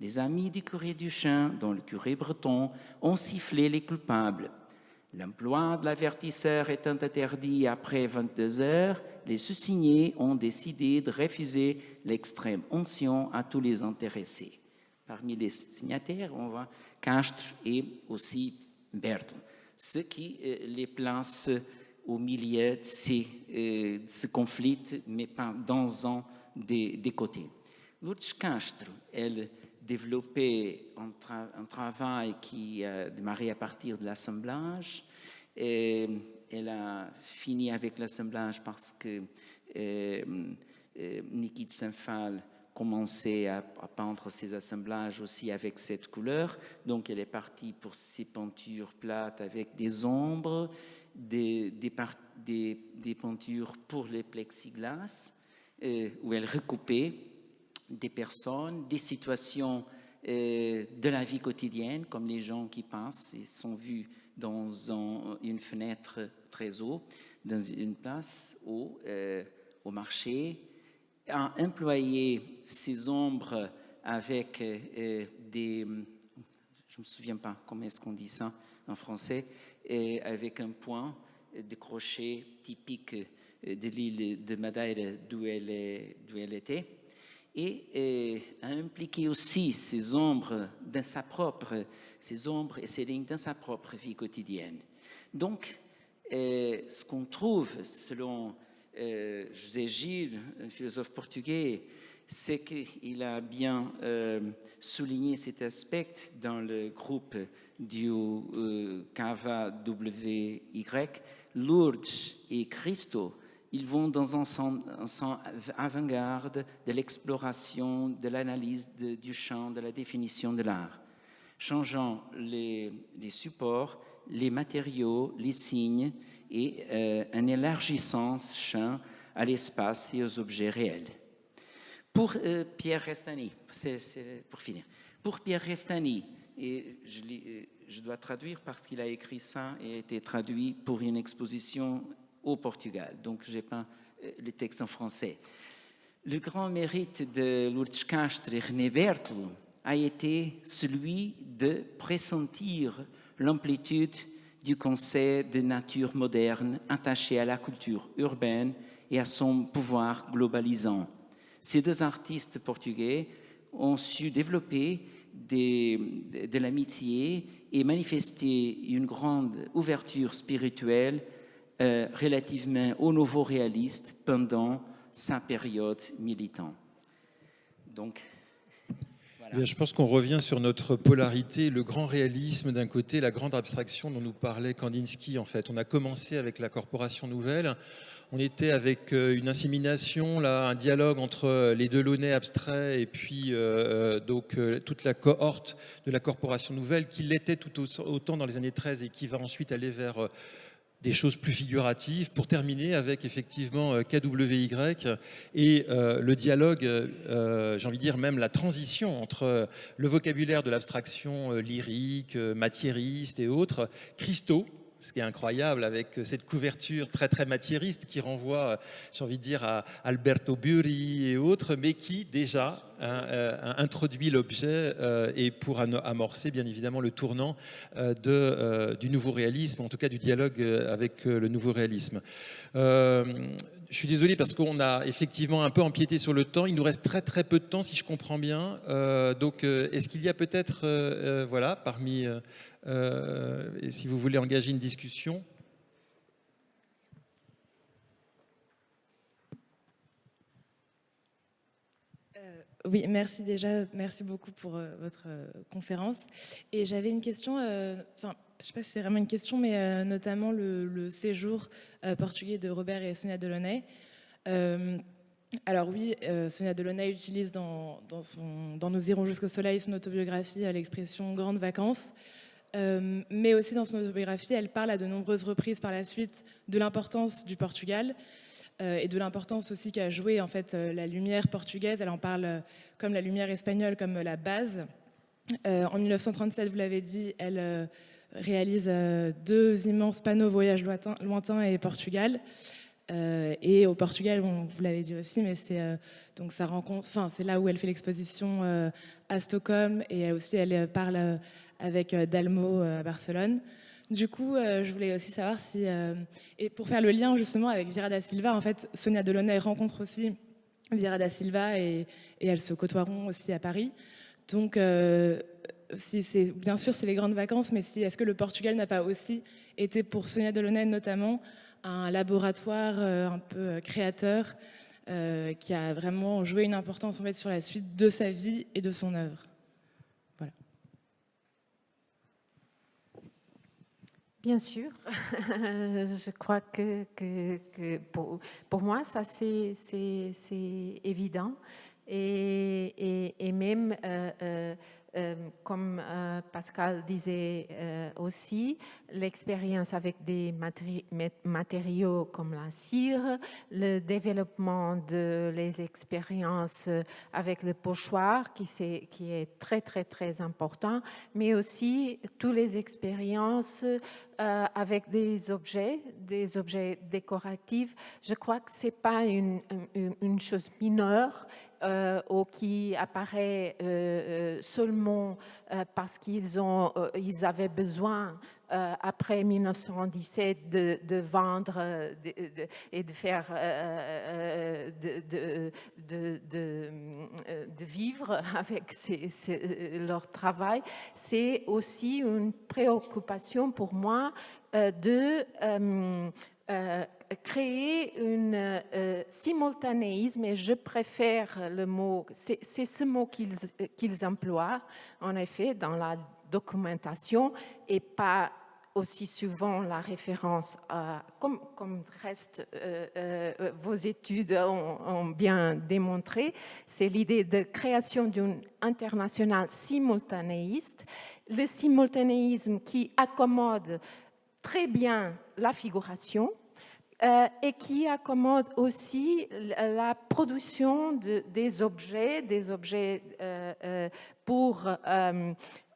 Les amis du curé Duchamp, dont le curé breton, ont sifflé les coupables. L'emploi de l'avertisseur étant interdit après 22 heures, les sous-signés ont décidé de refuser l'extrême onction à tous les intéressés. Parmi les signataires, on voit Castres et aussi Berthelot, ce qui les place au milieu de ce conflit, mais pas dans un des côtés. Lourdes Castro, elle développait un travail qui a démarré à partir de l'assemblage. Elle a fini avec l'assemblage parce que Niki de Saint-Phal commençait à peindre ses assemblages aussi avec cette couleur. Donc, elle est partie pour ses peintures plates avec des ombres, des peintures pour les plexiglas, où elle recoupait des personnes, des situations de la vie quotidienne, comme les gens qui passent et sont vus dans une fenêtre très haut, dans une place ou au marché, a employé ces ombres avec des... Je ne me souviens pas comment est-ce qu'on dit ça en français, et avec un point de crochet typique de l'île de Madeira d'où elle était, et a impliqué aussi ces ombres et ces lignes dans sa propre vie quotidienne. Donc, ce qu'on trouve, selon José Gil, un philosophe portugais, c'est qu'il a bien souligné cet aspect dans le groupe du KWY. Lourdes et Cristo, ils vont dans un sens avant-garde de l'exploration, de l'analyse du champ, de la définition de l'art, changeant les supports, les matériaux, les signes et en élargissant ce champ à l'espace et aux objets réels. Pour Pierre Restany, pour finir, pour Pierre Restany, et je dois traduire parce qu'il a écrit ça et a été traduit pour une exposition au Portugal, donc je n'ai pas le texte en français. Le grand mérite de Lourdes Castro et René Berthelot a été celui de pressentir l'amplitude du concept de nature moderne attaché à la culture urbaine et à son pouvoir globalisant. Ces deux artistes portugais ont su développer de l'amitié et manifester une grande ouverture spirituelle relativement au nouveau réaliste pendant sa période militante. Donc, voilà. Bien, je pense qu'on revient sur notre polarité, le grand réalisme d'un côté, la grande abstraction dont nous parlait Kandinsky. En fait, on a commencé avec la Corporation Nouvelle. On était avec une insémination, là, un dialogue entre les Delaunay abstraits et puis toute la cohorte de la Corporation Nouvelle qui l'était tout autant dans les années 13 et qui va ensuite aller vers des choses plus figuratives, pour terminer avec effectivement KWY et le dialogue, j'ai envie de dire même la transition entre le vocabulaire de l'abstraction lyrique, matiériste et autres, Christo, ce qui est incroyable avec cette couverture très très matiériste qui renvoie, j'ai envie de dire, à Alberto Burri et autres, mais qui déjà introduit l'objet et pour amorcer bien évidemment le tournant du nouveau réalisme, en tout cas du dialogue avec le nouveau réalisme. Je suis désolé parce qu'on a effectivement un peu empiété sur le temps. Il nous reste très très peu de temps si je comprends bien. Donc est-ce qu'il y a peut-être, voilà, parmi... et si vous voulez engager une discussion. Oui, merci déjà, merci beaucoup pour votre conférence. Et j'avais une question, je ne sais pas si c'est vraiment une question, mais notamment le séjour portugais de Robert et Sonia Delaunay. Alors oui, Sonia Delaunay utilise dans Nous irons jusqu'au soleil, son autobiographie, l'expression « grandes vacances ». Mais aussi dans son autobiographie, elle parle à de nombreuses reprises par la suite de l'importance du Portugal et de l'importance aussi qu'a joué en fait la lumière portugaise. Elle en parle comme la lumière espagnole, comme la base. En 1937, vous l'avez dit, elle réalise 2 immenses panneaux Voyage lointain et Portugal. Et au Portugal, bon, vous l'avez dit aussi, mais donc ça rencontre, c'est là où elle fait l'exposition à Stockholm et aussi elle parle avec Dalmo à Barcelone. Du coup, je voulais aussi savoir si, et pour faire le lien justement avec Vieira da Silva, en fait, Sonia Delaunay rencontre aussi Vieira da Silva et elles se côtoieront aussi à Paris. Donc, bien sûr, c'est les grandes vacances, mais est-ce que le Portugal n'a pas aussi été pour Sonia Delaunay notamment un laboratoire un peu créateur qui a vraiment joué une importance en fait, sur la suite de sa vie et de son œuvre. Voilà. Bien sûr, je crois que pour moi, ça c'est évident. Et même, comme Pascal disait aussi, l'expérience avec des matériaux comme la cire, le développement de les expériences avec le pochoir qui est très très très important, mais aussi toutes les expériences avec des objets décoratifs. Je crois que c'est pas une chose mineure. Ou qui apparaît seulement parce qu'ils avaient besoin après 1917 de vendre et de faire de vivre avec leur travail. C'est aussi une préoccupation pour moi de créer un simultanéisme, et je préfère le mot, c'est ce mot qu'ils emploient, en effet, dans la documentation, et pas aussi souvent la référence, comme reste vos études ont bien démontré, c'est l'idée de création d'une internationale simultanéiste, le simultanéisme qui accommode très bien la figuration, et qui accommode aussi la production des objets pour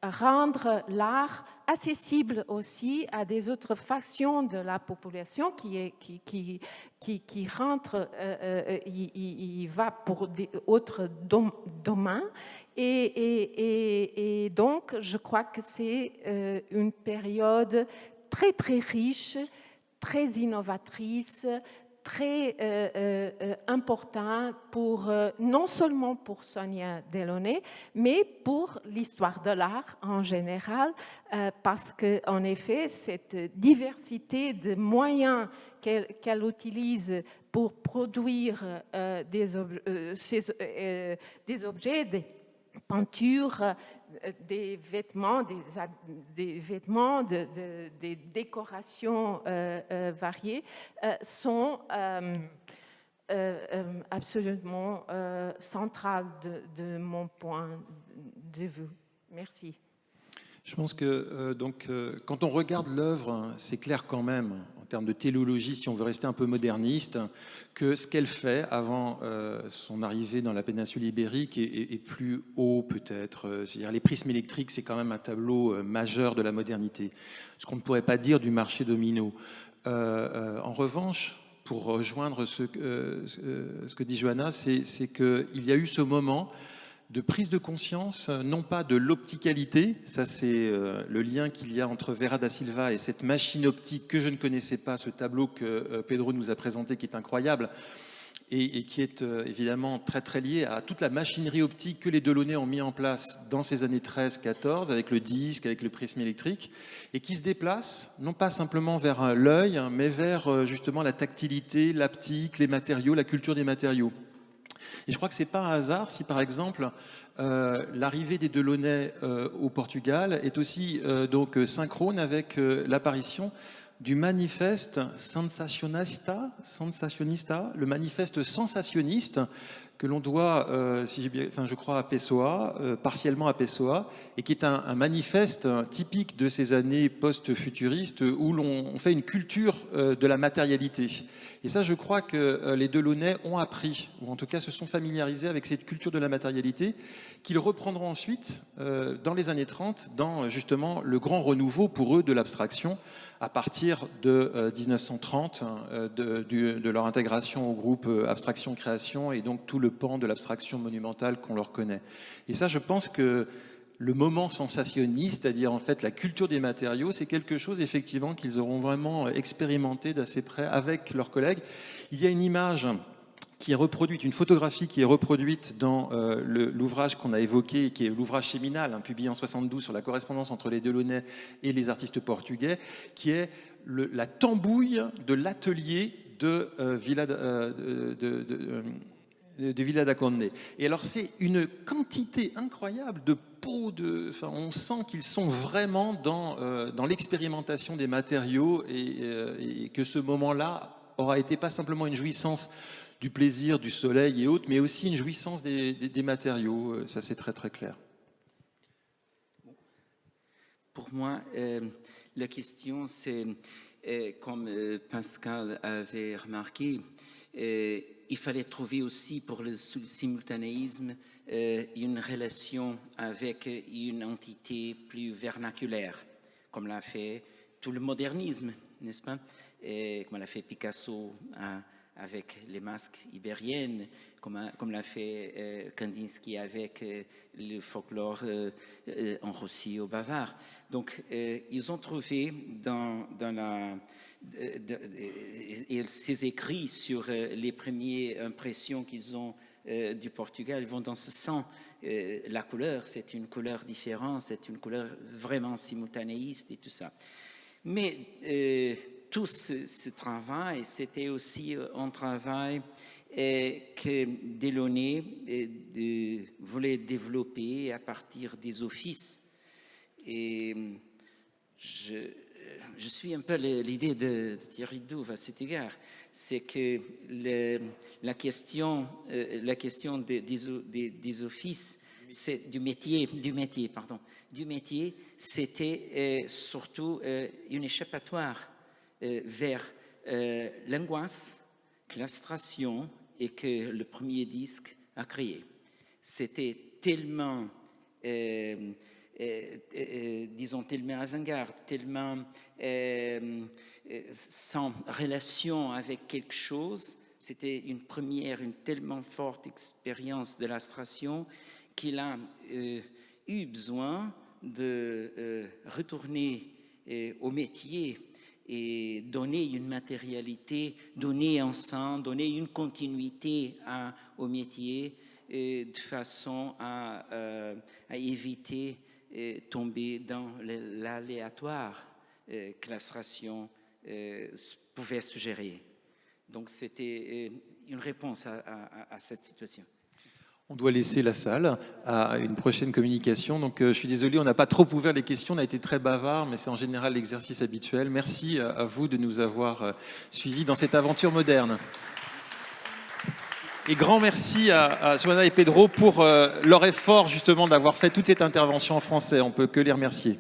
rendre l'art accessible aussi à des autres factions de la population qui rentre, il va pour d'autres domaines. Et donc, je crois que c'est une période très, très riche, très innovatrice, très important pour, non seulement pour Sonia Delaunay, mais pour l'histoire de l'art en général, parce qu'en effet, cette diversité de moyens qu'elle utilise pour produire des objets, des peintures, des vêtements, des décorations variées sont absolument centrales de mon point de vue. Merci. Je pense que quand on regarde l'œuvre, c'est clair quand même, en termes de téléologie, si on veut rester un peu moderniste, que ce qu'elle fait avant son arrivée dans la péninsule ibérique est plus haut peut-être. C'est-à-dire les prismes électriques, c'est quand même un tableau majeur de la modernité. Ce qu'on ne pourrait pas dire du marché domino. En revanche, pour rejoindre ce que dit Johanna, c'est qu'il y a eu ce moment de prise de conscience, non pas de l'opticalité, ça c'est le lien qu'il y a entre Vera da Silva et cette machine optique que je ne connaissais pas, ce tableau que Pedro nous a présenté qui est incroyable et qui est évidemment très très lié à toute la machinerie optique que les Delaunay ont mis en place dans ces années 13-14 avec le disque, avec le prisme électrique et qui se déplace non pas simplement vers l'œil mais vers justement la tactilité, l'haptique, les matériaux, la culture des matériaux. Et je crois que ce n'est pas un hasard si, par exemple, l'arrivée des Delaunay au Portugal est aussi donc synchrone avec l'apparition du manifeste sensacionista, le manifeste sensationniste que l'on doit, je crois, à Pessoa, partiellement à Pessoa, et qui est un manifeste typique de ces années post-futuristes où l'on fait une culture de la matérialité. Et ça, je crois que les Delaunay ont appris, ou en tout cas se sont familiarisés avec cette culture de la matérialité, qu'ils reprendront ensuite, dans les années 30, dans justement le grand renouveau pour eux de l'abstraction, à partir de 1930, de leur intégration au groupe Abstraction-Création, et donc tout le pan de l'abstraction monumentale qu'on leur connaît. Et ça, je pense que le moment sensationniste, c'est-à-dire en fait la culture des matériaux, c'est quelque chose effectivement qu'ils auront vraiment expérimenté d'assez près avec leurs collègues. Il y a une image qui est reproduite, une photographie qui est reproduite dans l'ouvrage qu'on a évoqué, qui est l'ouvrage séminal, publié en 72 sur la correspondance entre les Delaunay et les artistes portugais, qui est la tambouille de l'atelier de Villa da Conde. Et alors c'est une quantité incroyable de pots, on sent qu'ils sont vraiment dans l'expérimentation des matériaux et que ce moment-là aura été pas simplement une jouissance du plaisir, du soleil et autres, mais aussi une jouissance des matériaux. Ça c'est très très clair. Pour moi, la question c'est, comme Pascal avait remarqué, il fallait trouver aussi pour le simultanéisme une relation avec une entité plus vernaculaire, comme l'a fait tout le modernisme, n'est-ce pas? Et comme l'a fait Picasso avec les masques ibériennes, comme l'a fait Kandinsky avec le folklore en Russie au Bavare. Donc, ils ont trouvé dans ces écrits sur les premières impressions qu'ils ont du Portugal, ils vont dans ce sens. La couleur, c'est une couleur différente, c'est une couleur vraiment simultanéiste et tout ça. Mais tout ce travail, c'était aussi un travail que Delaunay voulait développer à partir des offices. Et je suis un peu l'idée de Thierry Douve à cet égard. C'est que la question des offices, c'est du métier, c'était surtout une échappatoire vers l'angoisse que l'abstraction et que le premier disque a créé. C'était tellement, disons, tellement avant-garde, tellement sans relation avec quelque chose. C'était une tellement forte expérience de l'abstraction qu'il a eu besoin de retourner au métier et donner une matérialité, donner un sens, donner une continuité au métier de façon à éviter tomber dans l'aléatoire que l'abstraction pouvait suggérer. Donc c'était une réponse à cette situation. On doit laisser la salle à une prochaine communication. Donc, je suis désolé, on n'a pas trop ouvert les questions, on a été très bavard, mais c'est en général l'exercice habituel. Merci à vous de nous avoir suivis dans cette aventure moderne. Et grand merci à Joanna et Pedro pour leur effort justement d'avoir fait toute cette intervention en français. On ne peut que les remercier.